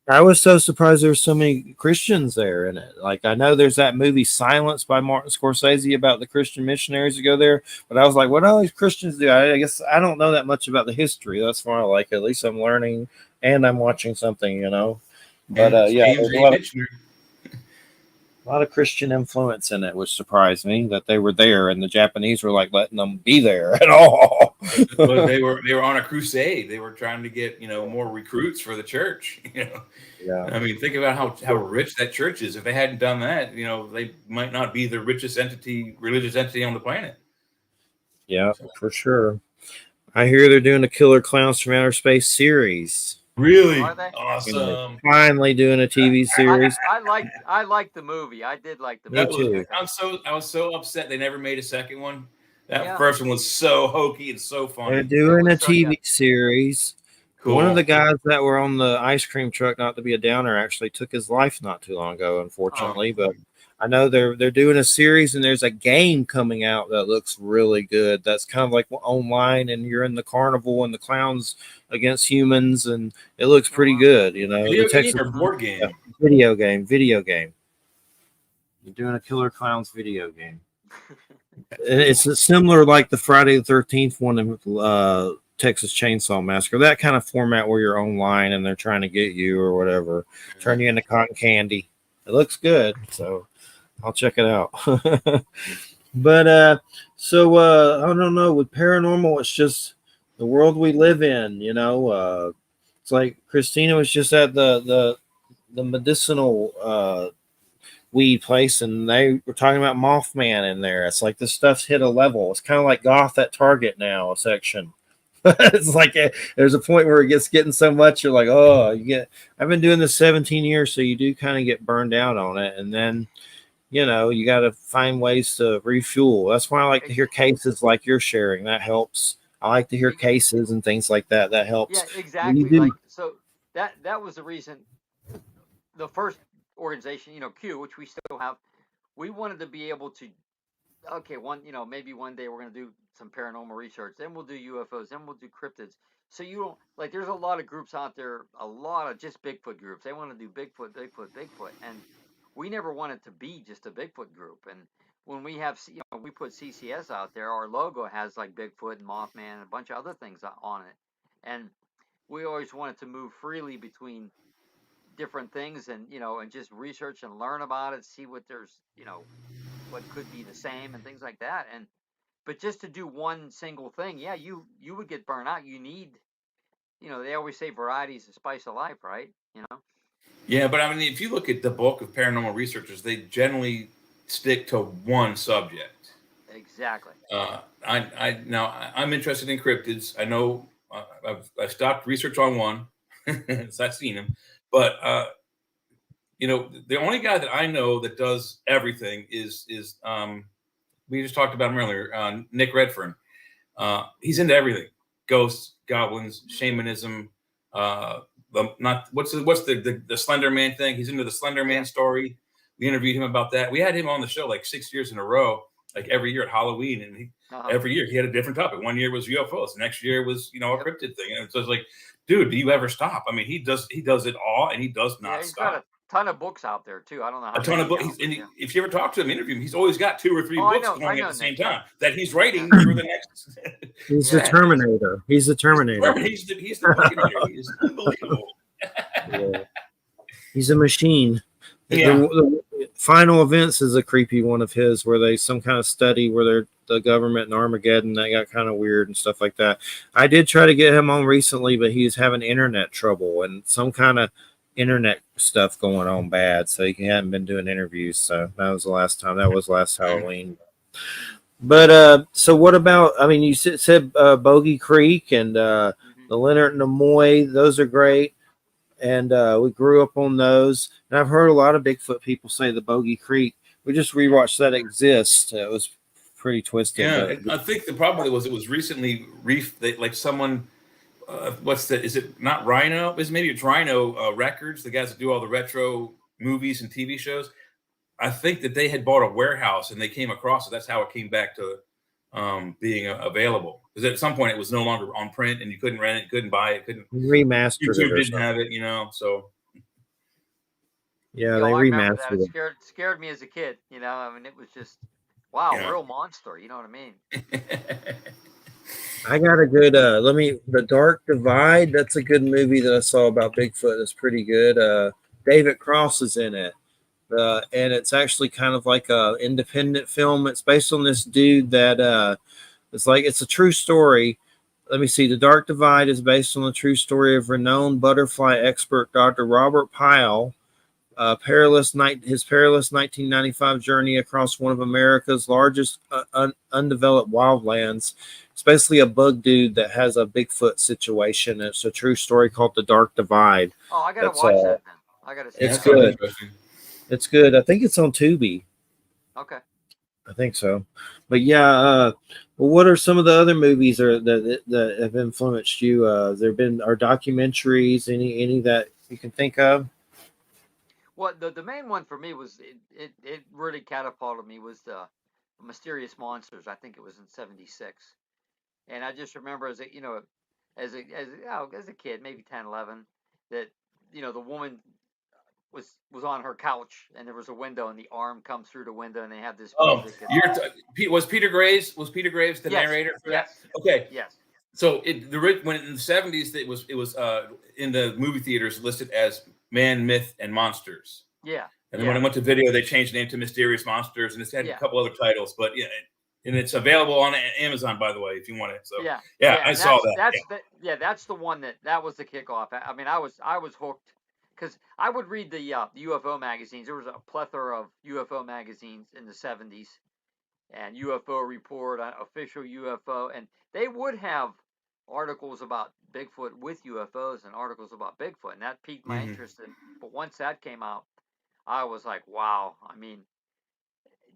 I was so surprised there were so many Christians there in it. Like, I know there's that movie Silence by Martin Scorsese about the Christian missionaries who go there, but I was like, what do all these Christians do? I guess I don't know that much about the history. That's why I like it. At least I'm learning and I'm watching something, you know. But yeah, there's a lot of Christian influence in it, which surprised me that they were there, and the Japanese were like letting them be there at all. But they were on a crusade. They were trying to get more recruits for the church. Yeah. I mean, think about how rich that church is. If they hadn't done that, they might not be the richest religious entity on the planet. Yeah, for sure. I hear they're doing a Killer Clowns from Outer Space series. Really? Are they? Awesome. Finally doing a TV series. I liked the movie. I did like the movie. Me too. I was so upset they never made a second one. That first one was so hokey and so funny. They're doing a TV series. Cool. One of the guys that were on the ice cream truck, not to be a downer, actually took his life not too long ago, unfortunately. But I know they're doing a series, and there's a game coming out that looks really good. That's kind of like online, and you're in the carnival, and the clowns against humans, and it looks pretty good. Video game or board game? Yeah, video game. You're doing a Killer Clowns video game. It's similar like the Friday the 13th one in Texas Chainsaw Massacre. That kind of format where you're online and they're trying to get you or whatever, turn you into cotton candy. It looks good, so I'll check it out. But so I don't know, with paranormal, it's just the world we live in. It's like Christina was just at the medicinal weed place, and they were talking about Mothman in there. It's like this stuff's hit a level. It's kind of like goth at Target now, a section. It's like there's a point where it gets getting so much, you're like, oh, I've been doing this 17 years, so you do kind of get burned out on it, and then you got to find ways to refuel. That's why I like to hear cases like you're sharing. That helps. I like to hear cases and things like that. That helps. Yeah, exactly. Like, so that was the reason. The first organization, Q, which we still have, we wanted to be able to. Okay, maybe one day we're going to do some paranormal research. Then we'll do UFOs. Then we'll do cryptids. So you don't like. There's a lot of groups out there. A lot of just Bigfoot groups. They want to do Bigfoot, and we never wanted to be just a Bigfoot group. And when we have, we put CCS out there. Our logo has like Bigfoot and Mothman and a bunch of other things on it. And we always wanted to move freely between different things, and and just research and learn about it, see what there's, what could be the same and things like that. But just to do one single thing, yeah, you would get burned out. You need, they always say variety is the spice of life, right? Yeah, but I mean, if you look at the bulk of paranormal researchers, they generally stick to one subject. Exactly. I'm interested in cryptids. I know I've stopped research on one, so I've seen him. But the only guy that I know that does everything is we just talked about him earlier, Nick Redfern. He's into everything: ghosts, goblins, shamanism. What's the Slender Man thing? He's into the Slender Man story. We interviewed him about that. We had him on the show like 6 years in a row, like every year at Halloween, and every year he had a different topic. One year was UFOs, the next year was a cryptid thing, and so it's like, dude, do you ever stop? I mean, he does it all, and he does not he's stop. got a ton of books out there too. I don't know how a ton of books. If you ever talk to him, interview him, he's always got 2 or 3 books going at the same time that he's writing for the next. He's the Terminator. He's the Terminator. He's the Terminator. He's unbelievable. He's a machine. Yeah. The Final Events is a creepy one of his, where they some kind of study where they're the government and Armageddon. That got kind of weird and stuff like that. I did try to get him on recently, but he's having internet trouble and some kind of internet stuff going on bad, so he hadn't been doing interviews. So that was the last time. That was last Halloween. But so what about? I mean, you said Bogey Creek and the Leonard Nimoy. Those are great, and we grew up on those. And I've heard a lot of Bigfoot people say the Bogey Creek. We just rewatched that exists. It was pretty twisted. Yeah, I think the problem was it was recently like someone. What's that? Is it not Rhino? Maybe it's Rhino Records, the guys that do all the retro movies and TV shows. I think that they had bought a warehouse and they came across it. That's how it came back to being available. Because at some point it was no longer on print and you couldn't rent it, couldn't buy it, couldn't remaster it. YouTube didn't have it, so. Yeah, they remastered it. It scared me as a kid, I mean, it was just, wow, real monster, you know what I mean? I got a good The Dark Divide. That's a good movie that I saw about Bigfoot. It's pretty good. David Cross is in it. And it's actually kind of like a independent film. It's based on this dude that it's a true story. Let me see. The Dark Divide is based on the true story of renowned butterfly expert Dr. Robert Pyle. His perilous 1995 journey across one of America's largest undeveloped wildlands. It's basically a bug dude that has a Bigfoot situation. It's a true story called The Dark Divide. Oh, I gotta watch that then. I gotta see it's good. It's good. I think it's on Tubi. Okay. I think so. But yeah, what are some of the other movies that have influenced you? There have been documentaries, any that you can think of? Well, the main one for me was it really catapulted me was the Mysterious Monsters. I think it was in '76, and I just remember as a kid, maybe 10, 11, that the woman was on her couch and there was a window and the arm comes through the window and they have this music. Was Peter Graves the narrator for that? Okay. Yes. So when in the '70s it was in the movie theaters listed as Man, Myth, and Monsters. Yeah. And then when I went to video, they changed the name to Mysterious Monsters, and it's had a couple other titles, but and it's available on Amazon, by the way, if you want it. So I saw that. That's the one that was the kickoff. I mean, I was hooked because I would read the UFO magazines. There was a plethora of UFO magazines in the '70s, and UFO Report, Official UFO, and they would have articles about Bigfoot with UFOs and articles about Bigfoot, and that piqued my interest. But once that came out, I was like, wow. I mean,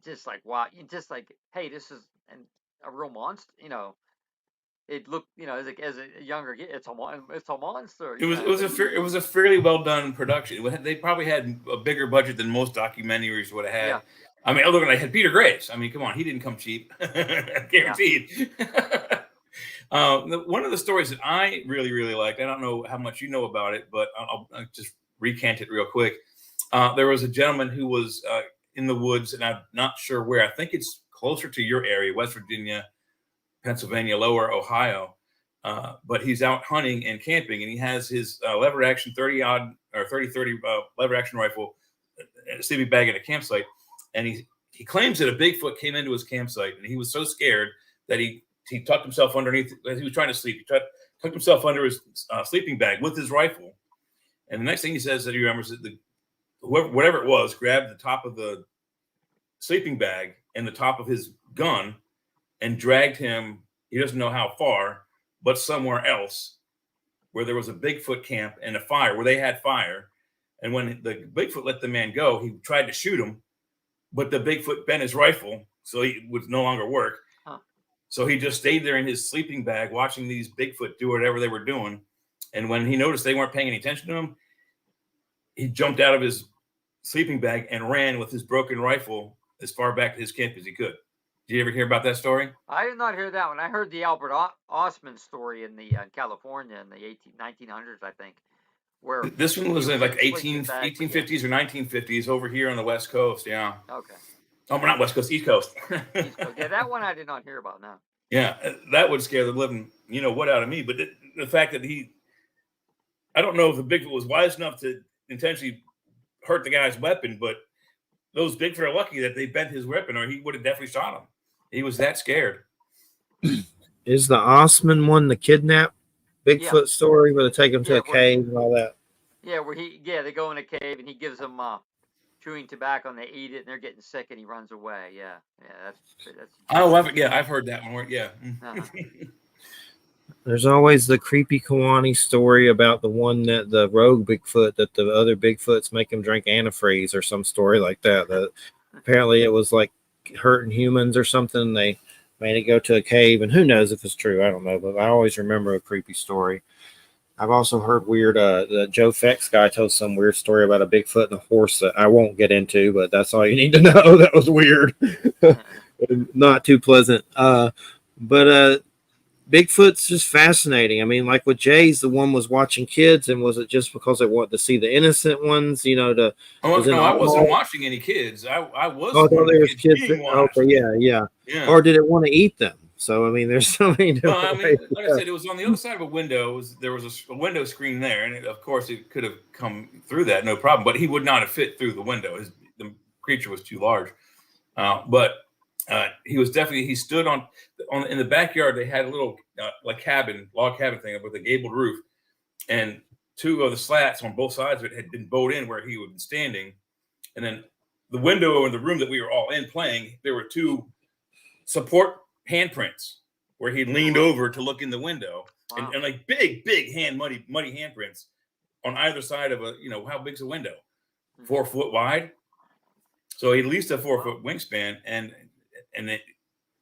just like, wow. Just like, hey, this is a real monster. It looked, as a younger kid, it's a monster. It was a fairly well done production. They probably had a bigger budget than most documentaries would have had. Yeah. I mean, look, I had Peter Graves. I mean, come on, he didn't come cheap, guaranteed. One of the stories that I really, really liked, I don't know how much you know about it, but I'll just recant it real quick. There was a gentleman who was in the woods, and I'm not sure where. I think it's closer to your area, West Virginia, Pennsylvania, lower Ohio. But he's out hunting and camping, and he has his lever action 30 lever action rifle, a sleeping bag at a campsite. And he claims that a Bigfoot came into his campsite, and he was so scared that he tucked himself underneath as he was trying to sleep. He tucked himself under his sleeping bag with his rifle. And the next thing he says that he remembers that whatever it was grabbed the top of the sleeping bag and the top of his gun and dragged him, he doesn't know how far, but somewhere else where there was a Bigfoot camp and a fire, where they had fire. And when the Bigfoot let the man go, he tried to shoot him, but the Bigfoot bent his rifle, so it would no longer work. So he just stayed there in his sleeping bag watching these Bigfoot do whatever they were doing. And when he noticed they weren't paying any attention to him, he jumped out of his sleeping bag and ran with his broken rifle as far back to his camp as he could. Did you ever hear about that story? I did not hear that one. I heard the Albert Osman story in the California in the 1900s, I think, where This one was he in like inflicted that, 1850s or 1950s over here on the West Coast. Yeah. Okay. Oh, we're not West Coast, East Coast. East Coast. Yeah, that one I did not hear about. Now. Yeah, that would scare the living, what out of me. But the fact that I don't know if the Bigfoot was wise enough to intentionally hurt the guy's weapon, but those Bigfoot are lucky that they bent his weapon, or he would have definitely shot him. He was that scared. Is the Osman one the kidnap Bigfoot story where they take him to a cave and all that? Yeah, where they go in a cave and he gives them chewing tobacco and they eat it and they're getting sick and he runs away. Yeah, that's. Oh, I've heard that one. Yeah. Uh-huh. There's always the creepy Kiwani story about the one that the rogue Bigfoot that the other Bigfoots make him drink antifreeze or some story like that. That apparently it was like hurting humans or something. They made it go to a cave, and who knows if it's true? I don't know, but I always remember a creepy story. I've also heard weird. The Joe Fex guy told some weird story about a Bigfoot and a horse that I won't get into, but that's all you need to know. That was weird, not too pleasant. But Bigfoot's just fascinating. I mean, like with Jay's, the one was watching kids, and was it just because they wanted to see the innocent ones? No, I wasn't watching any kids. I was. Oh, there was kids. Okay, yeah. Or did it want to eat them? So I mean, there's so many different ways. Like I said, it was on the other side of a window. There was a window screen there, and of course, it could have come through that, no problem. But he would not have fit through the window. The creature was too large. But he was definitely. He stood on in the backyard. They had a little log cabin thing with a gabled roof, and two of the slats on both sides of it had been bowed in where he would be standing, and then the window in the room that we were all in playing, there were two support handprints where he leaned over to look in the window. Wow. and like big muddy handprints on either side of how big's a window? 4 foot wide. So at least a 4 foot wingspan. And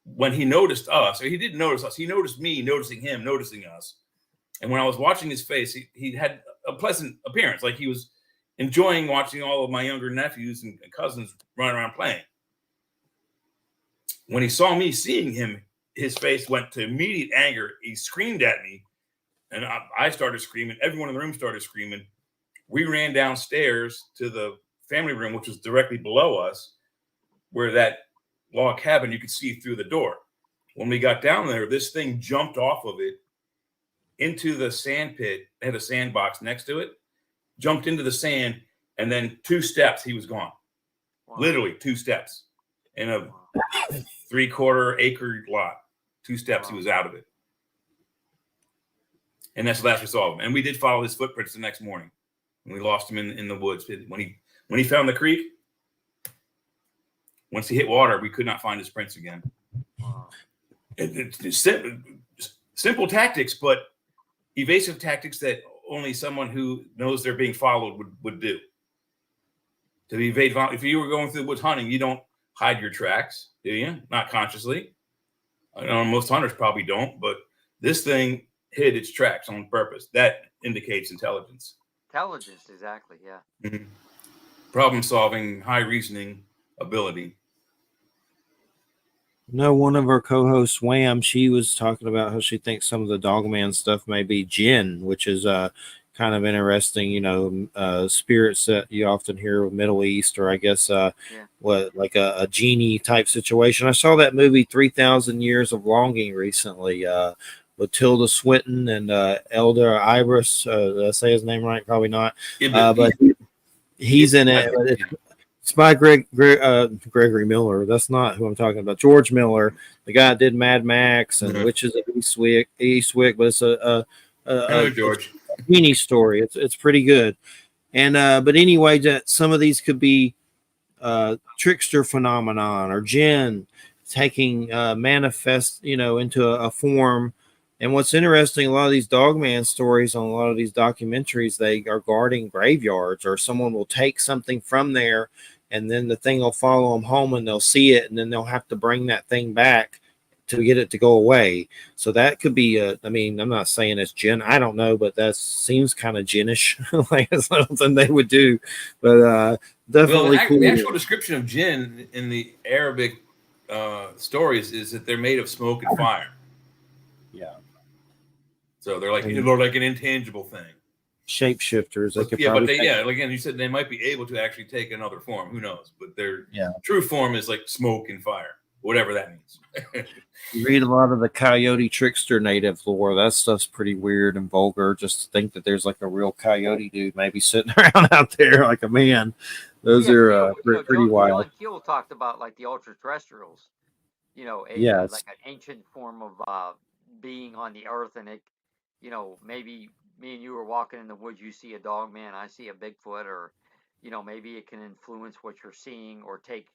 when he noticed us, or he didn't notice us, he noticed me noticing him, noticing us. And when I was watching his face, he had a pleasant appearance. Like he was enjoying watching all of my younger nephews and cousins run around playing. When he saw me seeing him, his face went to immediate anger. He screamed at me, and I started screaming. Everyone in the room started screaming. We ran downstairs to the family room, which was directly below us, where that log cabin, you could see through the door. When we got down there, this thing jumped off of it into the sand pit. It had a sandbox next to it, jumped into the sand, and then 2 steps, he was gone. Wow. Literally 2 steps in a 3/4 acre lot. 2 steps, he was out of it. And that's the last we saw of him. And we did follow his footprints the next morning. And we lost him in the woods. When he found the creek, once he hit water, we could not find his prints again. Wow. It's simple tactics, but evasive tactics that only someone who knows they're being followed would do. To evade, if you were going through the woods hunting, you don't hide your tracks, do you? Not consciously. I know most hunters probably don't, but this thing hid its tracks on purpose. That indicates intelligence. Intelligence, exactly, yeah. Mm-hmm. Problem solving, high reasoning ability. No, one of our co-hosts, Wham, she was talking about how she thinks some of the Dogman stuff may be jinn, which is kind of interesting, spirits that you often hear of Middle East, or I guess like a genie type situation. I saw that movie 3,000 Years of Longing recently with Tilda Swinton and Elder Ibris. Did I say his name right? Probably not. Yeah, but he's in it. It's by Gregory Miller. That's not who I'm talking about. George Miller, the guy that did Mad Max and Witches of Eastwick, but it's a George. Genie story. It's pretty good. And but anyway, that some of these could be trickster phenomenon or jinn taking manifest into a form. And what's interesting, a lot of these Dogman stories on a lot of these documentaries, they are guarding graveyards, or someone will take something from there and then the thing will follow them home and they'll see it, and then they'll have to bring that thing back to get it to go away. So that could be I'm not saying it's jinn, I don't know, but that seems kind of jinnish. Like it's something they would do. But definitely the actual description of jinn in the Arabic stories is that they're made of smoke and fire. Yeah. So they're like an intangible thing. Shapeshifters. They could but again, you said they might be able to actually take another form. Who knows? But their true form is like smoke and fire, whatever that means. You read a lot of the coyote trickster native lore. That stuff's pretty weird and vulgar. Just to think that there's like a real coyote dude maybe sitting around out there like a man. Those are pretty wild. John Keel talked about like the ultra terrestrials. Like an ancient form of being on the earth, and it, maybe me and you are walking in the woods, you see a dog man, I see a Bigfoot, or maybe it can influence what you're seeing or take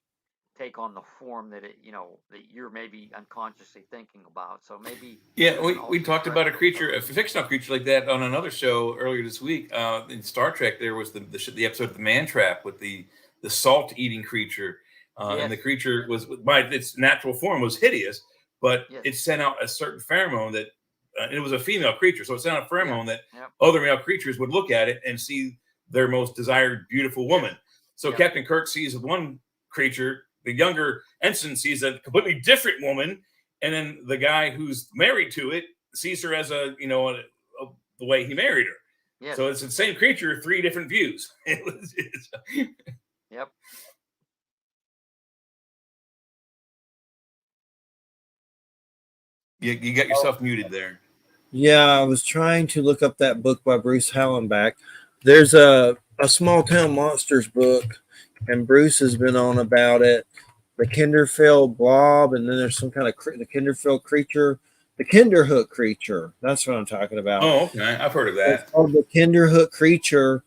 on the form that that you're maybe unconsciously thinking about. So maybe we talked about a fictional creature like that on another show earlier this week. In Star Trek, there was the episode of the Man Trap with the salt eating creature. And the creature was, by its natural form, was hideous, but it sent out a certain pheromone that it was a female creature, so it sent out a pheromone that other male creatures would look at it and see their most desired beautiful woman. So Captain Kirk sees one creature, the younger ensign sees a completely different woman, and then the guy who's married to it sees her as the way he married her. Yes. So it's the same creature, 3 different views. Yep. You got yourself muted there. Yeah, I was trying to look up that book by Bruce Hallenbach. There's a Small Town Monsters book, and Bruce has been on about it. The Kinderfeld blob, and then there's some kind of the Kinderfeld creature, the Kinderhook creature. That's what I'm talking about. Oh, okay. I've heard of that. It's called the Kinderhook creature,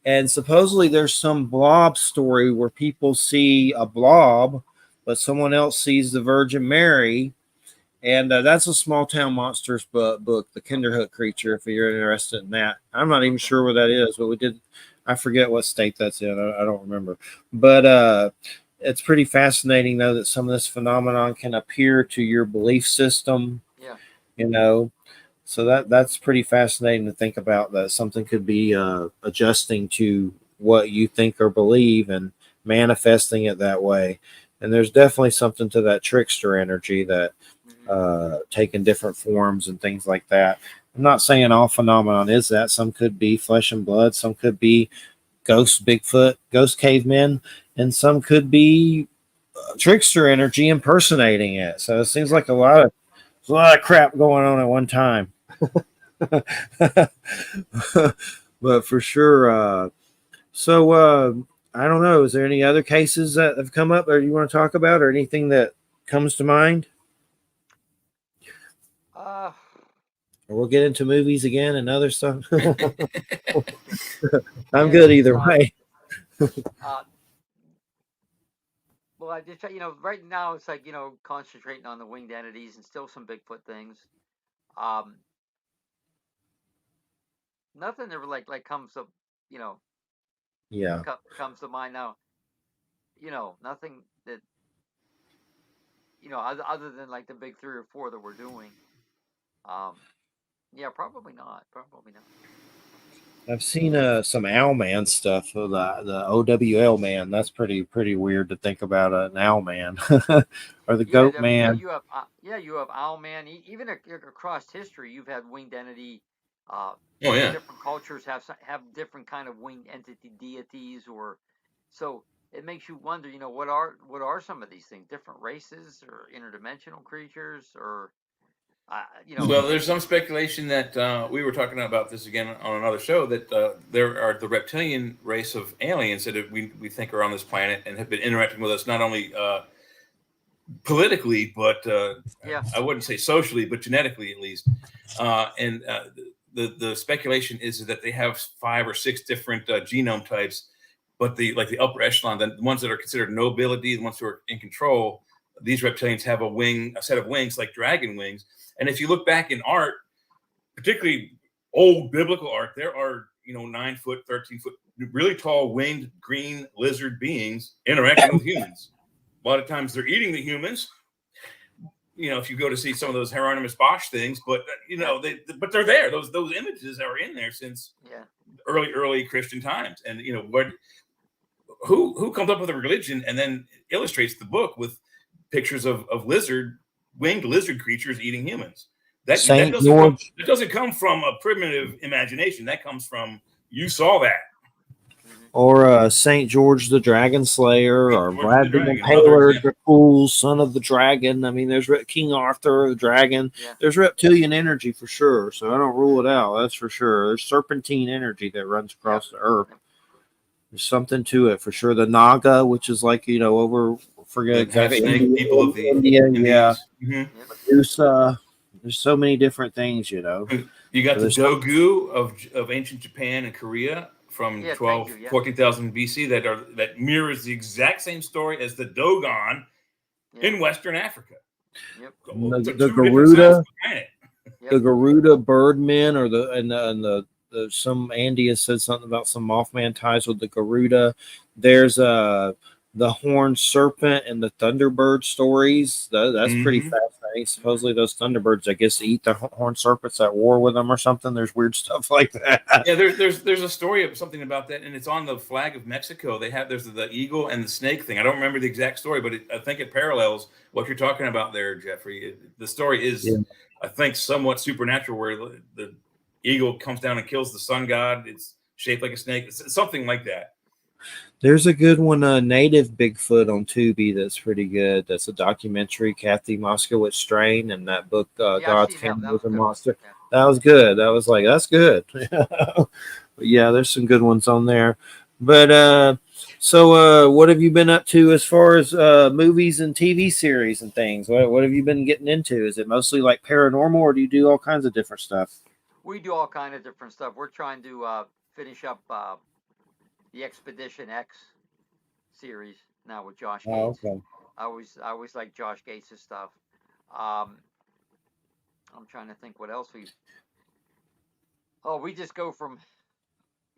and supposedly there's some blob story where people see a blob, but someone else sees the Virgin Mary. And that's a Small Town Monsters book, the Kinderhook creature, if you're interested in that. I'm not even sure where that is, but I forget what state that's in. I don't remember. But it's pretty fascinating, though, that some of this phenomenon can appear to your belief system. Yeah. So that's pretty fascinating to think about, that something could be adjusting to what you think or believe and manifesting it that way. And there's definitely something to that trickster energy that taking different forms and things like that. I'm not saying all phenomenon is that. Some could be flesh and blood, some could be ghost Bigfoot, ghost cavemen, and some could be trickster energy impersonating it. So it seems like a lot of crap going on at one time. But for sure, I don't know. Is there any other cases that have come up or you want to talk about, or anything that comes to mind? Or we'll get into movies again and other stuff. I'm good either way. Well, I just right now it's like concentrating on the winged entities and still some Bigfoot things. Nothing ever like comes up, comes to mind now. Nothing that other than like the big 3 or 4 that we're doing. Yeah, probably not. I've seen some Owlman stuff. The OWL man. That's pretty weird to think about an Owlman or the Goat Man. You have Owlman. Even across history, you've had winged entity. Different cultures have different kind of winged entity deities, or so it makes you wonder. What are some of these things? Different races or interdimensional creatures, or Well, there's some speculation that we were talking about this again on another show, that there are the reptilian race of aliens that we think are on this planet and have been interacting with us, not only politically, but I wouldn't say socially, but genetically at least. And the speculation is that they have 5 or 6 different genome types, but the upper echelon, the ones that are considered nobility, the ones who are in control, these reptilians have a set of wings like dragon wings. And if you look back in art, particularly old biblical art, there are 9 foot, 13 foot, really tall winged green lizard beings interacting with humans. A lot of times they're eating the humans. If you go to see some of those Hieronymus Bosch things, but but they're there. Those images are in there since early Christian times. And who comes up with a religion and then illustrates the book with pictures of winged lizard creatures eating humans. That Saint doesn't George. that doesn't come from a primitive imagination. That comes from you saw that. Or Saint George the Dragon Slayer, Saint or George the Vlad the Dragon, another Impaler, example. Dracul, son of the dragon. I mean, there's King Arthur, the dragon. Yeah. There's reptilian energy for sure. So I don't rule it out. That's for sure. There's serpentine energy that runs across the earth. There's something to it for sure. The Naga, which is like, over, forget The exactly. half-snake people of the India, Indies. yeah. Mhm. Medusa. There's so many different things, You got So the there's Dogu of ancient Japan and Korea from Yeah, 14,000 BC that mirrors the exact same story as the Dogon in Western Africa. Yep. The Two different Garuda. sides of the planet. The Garuda Birdmen, or the some Andy has said something about some Mothman ties with the Garuda. There's the horned serpent and the Thunderbird stories. That's pretty fascinating. Supposedly those Thunderbirds, I guess, eat the horned serpents at war with them or something. There's weird stuff like that. Yeah, there's a story of something about that, and it's on the flag of Mexico. There's the eagle and the snake thing. I don't remember the exact story, but I think it parallels what you're talking about there, Jeffrey. The story is, I think, somewhat supernatural, where the eagle comes down and kills the sun god. It's shaped like a snake. It's something like that. There's a good one, Native Bigfoot on Tubi, that's pretty good. That's a documentary, Kathy Moskowitz Strain, and that book, God's Camel was a Monster. Yeah. That was good. That was like, that's good. But yeah, there's some good ones on there. But so what have you been up to as far as movies and TV series and things? What have you been getting into? Is it mostly like paranormal, or do you do all kinds of different stuff? We do all kind of different stuff. We're trying to finish up the Expedition X series now with Josh Gates. Okay. I always like Josh Gates' stuff. I'm trying to think what else we've. Oh, we just go from,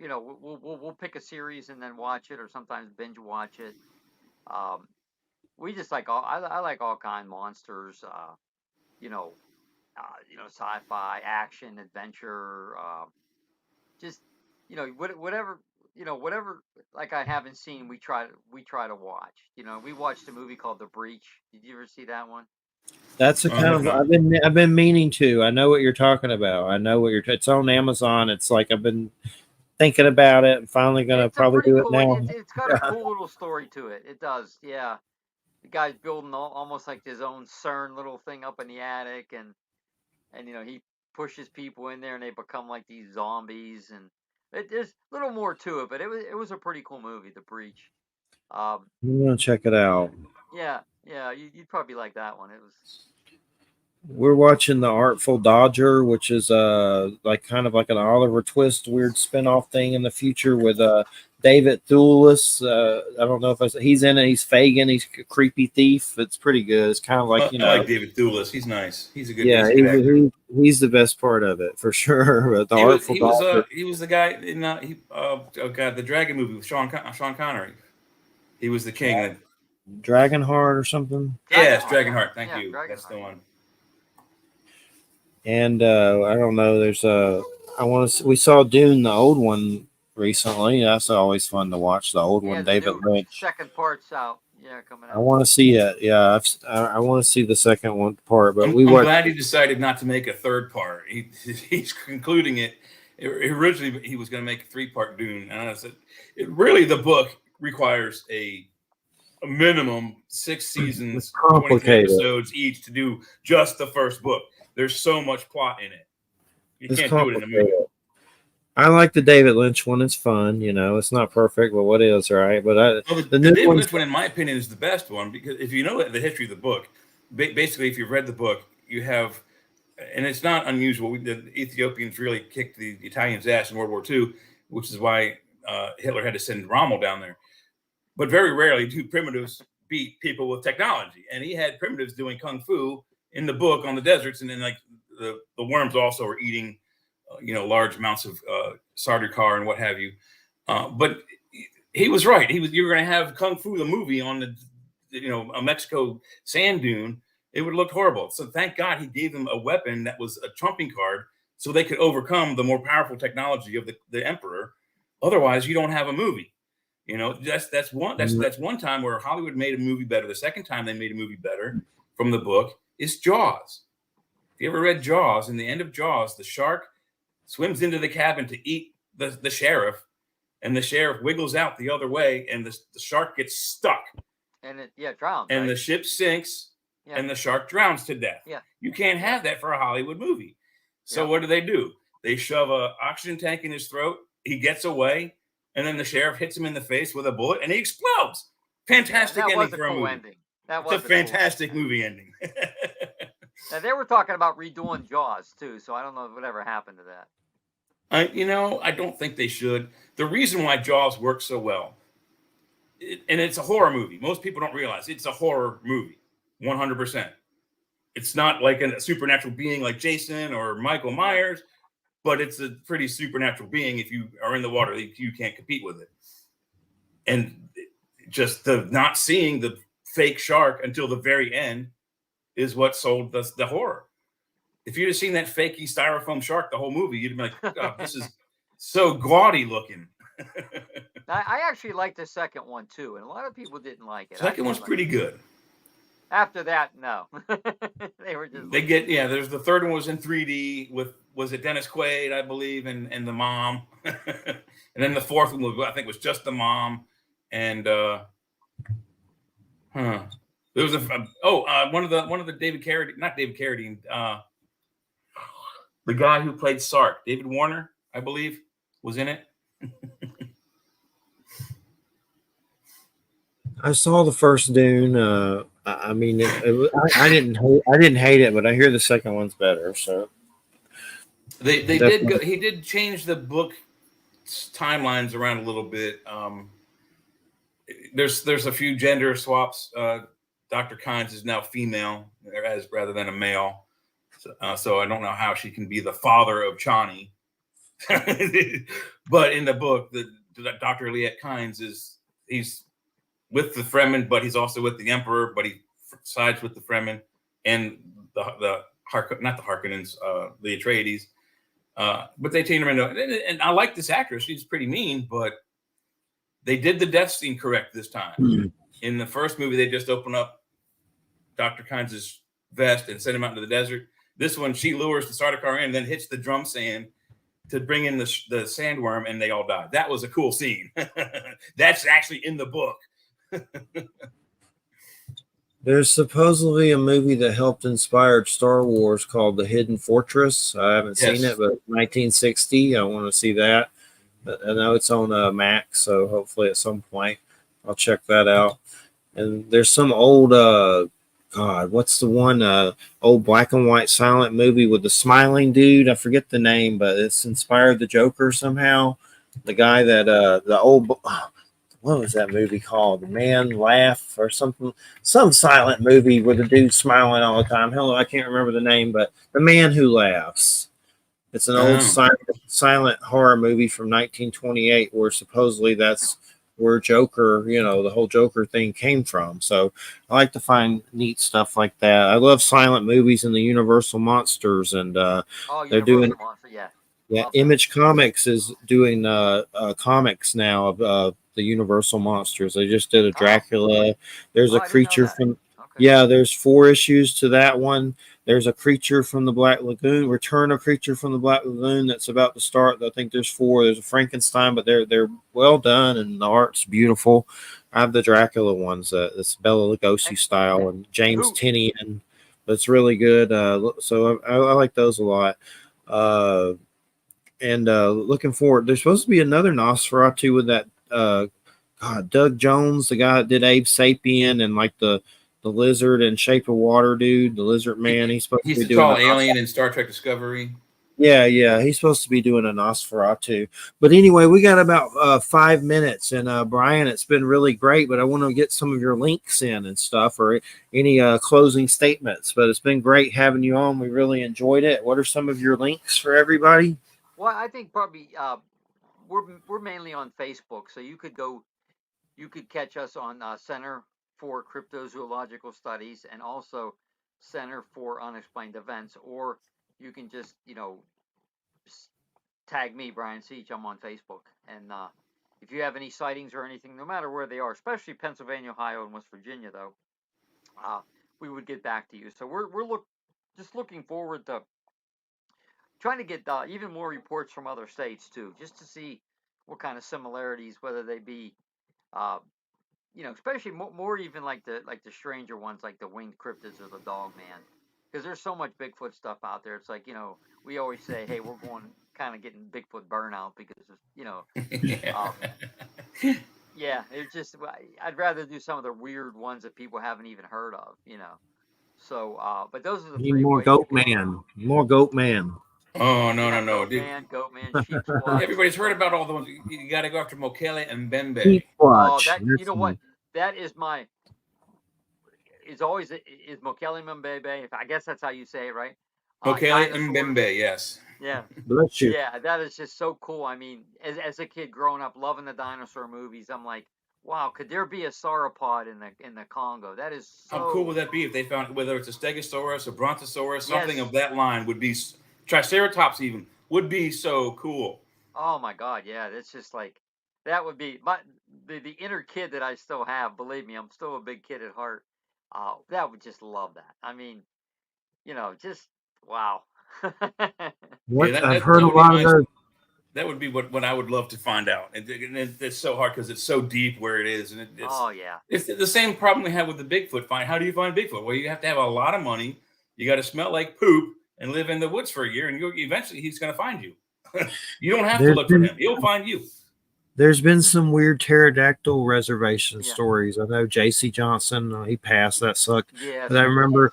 we'll pick a series and then watch it, or sometimes binge watch it. We just like I like all kind monsters. Sci-fi, action, adventure. Just whatever. Whatever, like I haven't seen, we try to watch. We watched a movie called The Breach. Did you ever see that one? That's a kind of I've been meaning to. I know what you're talking about. I know what you're. It's on Amazon. It's like I've been thinking about it. I'm finally gonna probably do it now. It's got a cool little story to it. It does, yeah. The guy's building almost like his own CERN little thing up in the attic, and he pushes people in there, and they become like these zombies, and there's a little more to it, but it was a pretty cool movie, The Breach. I'm gonna check it out. Yeah, you'd probably like that one. It was. We're watching The Artful Dodger, which is like kind of like an Oliver Twist weird spin-off thing in the future with David Thewlis. I don't know if he's in it. He's Fagin. He's a creepy thief. It's pretty good. It's kind of like, I like David Thewlis. He's nice. He's a good. Yeah, he's the best part of it for sure. But he was the guy in the Dragon movie with Sean Connery. He was the king. Yeah. Dragonheart or something. Yes, Dragonheart. Thank you. That's the one. And I don't know. There's we saw Dune, the old one, recently. That's always fun to watch. The old one, David Lynch. Second part's out. Yeah, coming out. I want to see it. Yeah, I want to see the second one part. But I'm glad he decided not to make a third part. He's concluding it. Originally, he was going to make a 3-part Dune, and I said, really, the book requires a minimum 6 seasons, 23 episodes each to do just the first book. There's so much plot in it. You can't do it in a movie. I like the David Lynch one. It's fun. It's not perfect, but what is, right? But the David Lynch one, in my opinion, is the best one, because if you know the history of the book, basically, if you've read the book, you have, and it's not unusual. The Ethiopians really kicked the Italians' ass in World War II, which is why Hitler had to send Rommel down there. But very rarely do primitives beat people with technology. And he had primitives doing kung fu in the book on the deserts, and then like the worms also are eating, large amounts of sardaukar and what have you. But he was right. You were going to have Kung Fu the movie on a Mexico sand dune. It would look horrible. So thank God he gave them a weapon that was a trumping card, so they could overcome the more powerful technology of the emperor. Otherwise, you don't have a movie. You know, that's one time where Hollywood made a movie better. The second time they made a movie better from the book is Jaws. If you ever read Jaws, in the end of Jaws, the shark swims into the cabin to eat the sheriff, and the sheriff wiggles out the other way, and the shark gets stuck. And it drowns. And right? the ship sinks, Yeah. and the shark drowns to death. Yeah. You can't have that for a Hollywood movie. So what do? They shove a oxygen tank in his throat. He gets away, and then the sheriff hits him in the face with a bullet, and he explodes. Fantastic ending for a movie. Ending. That was a fantastic movie ending. Now, they were talking about redoing Jaws too, so I don't know whatever happened to that. I don't think they should. The reason why Jaws works so well, and it's a horror movie. Most people don't realize it's a horror movie, 100%. It's not like a supernatural being like Jason or Michael Myers, but it's a pretty supernatural being. If you are in the water, you can't compete with it. And just the not seeing the fake shark until the very end is what sold the horror. If you'd have seen that fakey styrofoam shark the whole movie, you'd be like, God, this is so gaudy looking. I actually liked the second one too, and a lot of people didn't like it. Second one's pretty good. After that, no. They were just there's the third one was in 3D was it Dennis Quaid, I believe, and the mom. And then the fourth one was just the mom. And there was one of the David Carradine, not David Carradine, the guy who played Sark, David Warner, I believe, was in it. I saw the first Dune. I mean, I didn't hate it, but I hear the second one's better. So they did go. He did change the book timelines around a little bit. There's a few gender swaps. Dr. Kynes is now female rather than a male. So I don't know how she can be the father of Chani. But in the book, Dr. Liet Kynes he's with the Fremen, but he's also with the Emperor, but he sides with the Fremen and not the Harkonnens, the Atreides. But they changed him into, and I like this actress. She's pretty mean, but they did the death scene correct this time. Mm-hmm. In the first movie, they just open up Dr. Kynes' vest and send him out into the desert. This one, she lures the Sardaukar in and then hits the drum sand to bring in the sandworm, and they all die. That was a cool scene. That's actually in the book. There's supposedly a movie that helped inspire Star Wars called The Hidden Fortress. I haven't seen it, but 1960. I want to see that. I know it's on Max, so hopefully at some point I'll check that out. And there's some old, what's the one old black and white silent movie with the smiling dude? I forget the name, but it's inspired the Joker somehow. The guy that what was that movie called? The Man Laugh or something? Some silent movie where the dude's smiling all the time. Hell, I can't remember the name, but The Man Who Laughs. It's an old silent horror movie from 1928 where supposedly that's where Joker, the whole Joker thing came from. So I like to find neat stuff like that. I love silent movies and the Universal Monsters, and they're doing. Yeah, Image Comics is doing comics now of the Universal Monsters. They just did a Dracula. There's a creature from. Okay. Yeah, there's 4 issues to that one. There's a creature from the Black Lagoon, Return of Creature from the Black Lagoon that's about to start. I think there's 4. There's a Frankenstein, but they're well done and the art's beautiful. I have the Dracula ones. It's Bela Lugosi style and James Tynion. That's really good. So I like those a lot. And looking forward. There's supposed to be another Nosferatu with that Doug Jones, the guy that did Abe Sapien and like the lizard and Shape of Water dude, the lizard man. He's supposed to be doing tall alien in Star Trek Discovery. Yeah, he's supposed to be doing a Nosferatu. But anyway, we got about 5 minutes, and Brian, it's been really great. But I want to get some of your links in and stuff, or any closing statements. But it's been great having you on. We really enjoyed it. What are some of your links for everybody? Well, I think probably we're mainly on Facebook, so you could catch us on Center for Cryptozoological Studies and also Center for Unexplained Events, or you can just tag me, Brian Seech. I'm on Facebook, and if you have any sightings or anything, no matter where they are, especially Pennsylvania, Ohio, and West Virginia, though, we would get back to you. So we're just looking forward to trying to get even more reports from other states too, just to see what kind of similarities, whether they be, especially more even like the stranger ones, like the winged cryptids or the dog man, because there's so much Bigfoot stuff out there. It's like we always say, hey, we're going kind of getting Bigfoot burnout because Yeah. yeah, it's just I'd rather do some of the weird ones that people haven't even heard of. So, but those are the Need three more ways. goat man. More goat man. Oh no, Yeah, no, no, dude. Goat man, sheep squatch. Everybody's heard about all the ones. You got to go after Mokele and Bembe. Sheep Oh, watch. that you know what? That is my. It's always is Mokele Mbembe. I guess that's how you say it, right? Mokele and Bembe, yes. Yeah. Bless you. Yeah, that is just so cool. I mean, as a kid growing up loving the dinosaur movies, I'm like, wow, could there be a sauropod in the Congo? That is so. How cool would that be if they found, whether it's a Stegosaurus, a Brontosaurus, something Yes. of that line would be, Triceratops even, would be so cool. Oh my God, yeah, that's just like that would be the inner kid that I still have. Believe me, I'm still a big kid at heart. That would just love that. I mean, just wow. What Yeah, I've heard a lot of those. That would be what I would love to find out. And it's so hard because it's so deep where it is, and it's Oh yeah. it's the same problem we have with the Bigfoot find. How do you find Bigfoot? Well, you have to have a lot of money. You got to smell like poop and live in the woods for a year, and eventually he's going to find you. You don't have to look for him; he'll find you. There's been some weird pterodactyl reservation Yeah. stories. I know J.C. Johnson, he passed. That sucked. Yeah. But I remember,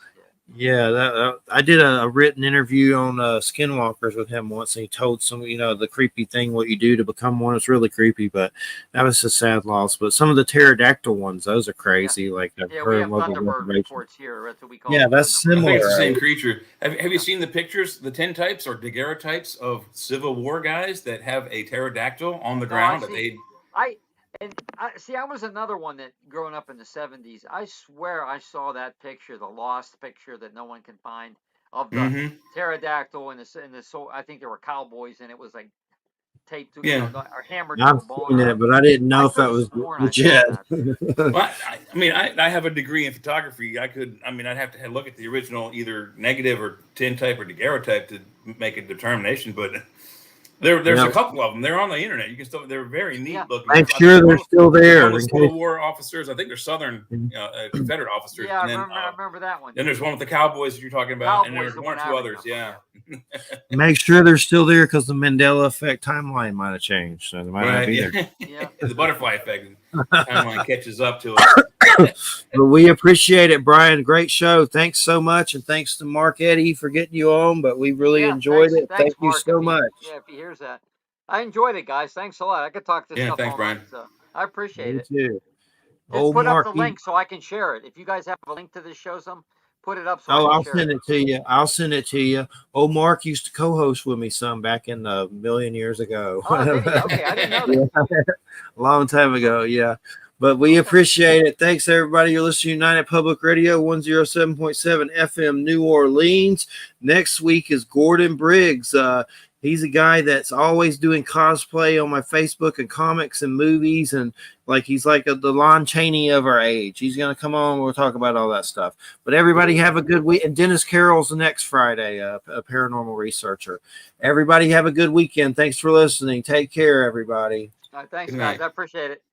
I did a written interview on Skinwalkers with him once, and he told some, the creepy thing, what you do to become one. It's really creepy, but that was a sad loss. But some of the pterodactyl ones, those are crazy. Like I've Yeah, we heard have them over Thunderbird reservation. reports here. That's what we call. Yeah, that's I think similar. it's the same Right? creature. Have you seen the pictures, the tintypes or daguerreotypes of Civil War guys that have a pterodactyl on the ground? I was another one that growing up in the 70s, I swear I saw that picture, the lost picture that no one can find of the pterodactyl and the I think there were cowboys and it was like taped to or hammered to I've a bone. seen it, but I didn't know if that was legit. Well, I have a degree in photography. I'd have to look at the original, either negative or tintype or daguerreotype to make a determination. But there's a couple of them. They're on the internet. You can still. They're very neat looking. Make sure they're still there. One Civil War officers. I think they're Southern Confederate officers. Yeah, and then, I remember that one. Then there's one with the cowboys that you're talking about, and there's one or two others. Yeah. Make sure they're still there because the Mandela effect timeline might have changed. So they might not be there. Yeah. The butterfly effect timeline catches up to us. But we appreciate it, Brian. Great show. Thanks so much, and thanks to Mark Eddy for getting you on. But we really enjoyed it. Thank you Mark, so much. Yeah, if he hears that, I enjoyed it, guys. Thanks a lot. I could talk this stuff thanks, all Brian. night, so I appreciate it. Too. Just put up the link so I can share it. If you guys have a link to this show, put it up so I can I'll share send it to you. I'll send it to you. Oh, Mark used to co-host with me some back in a million years ago. Oh, did he? Okay, I didn't know that. A long time ago, yeah. But we appreciate it. Thanks, everybody. You're listening to United Public Radio, 107.7 FM, New Orleans. Next week is Gordon Briggs. He's a guy that's always doing cosplay on my Facebook and comics and movies. And he's like the Lon Chaney of our age. He's going to come on. We'll talk about all that stuff. But everybody have a good week. And Dennis Carroll's the next Friday, a paranormal researcher. Everybody have a good weekend. Thanks for listening. Take care, everybody. Thanks, guys. I appreciate it.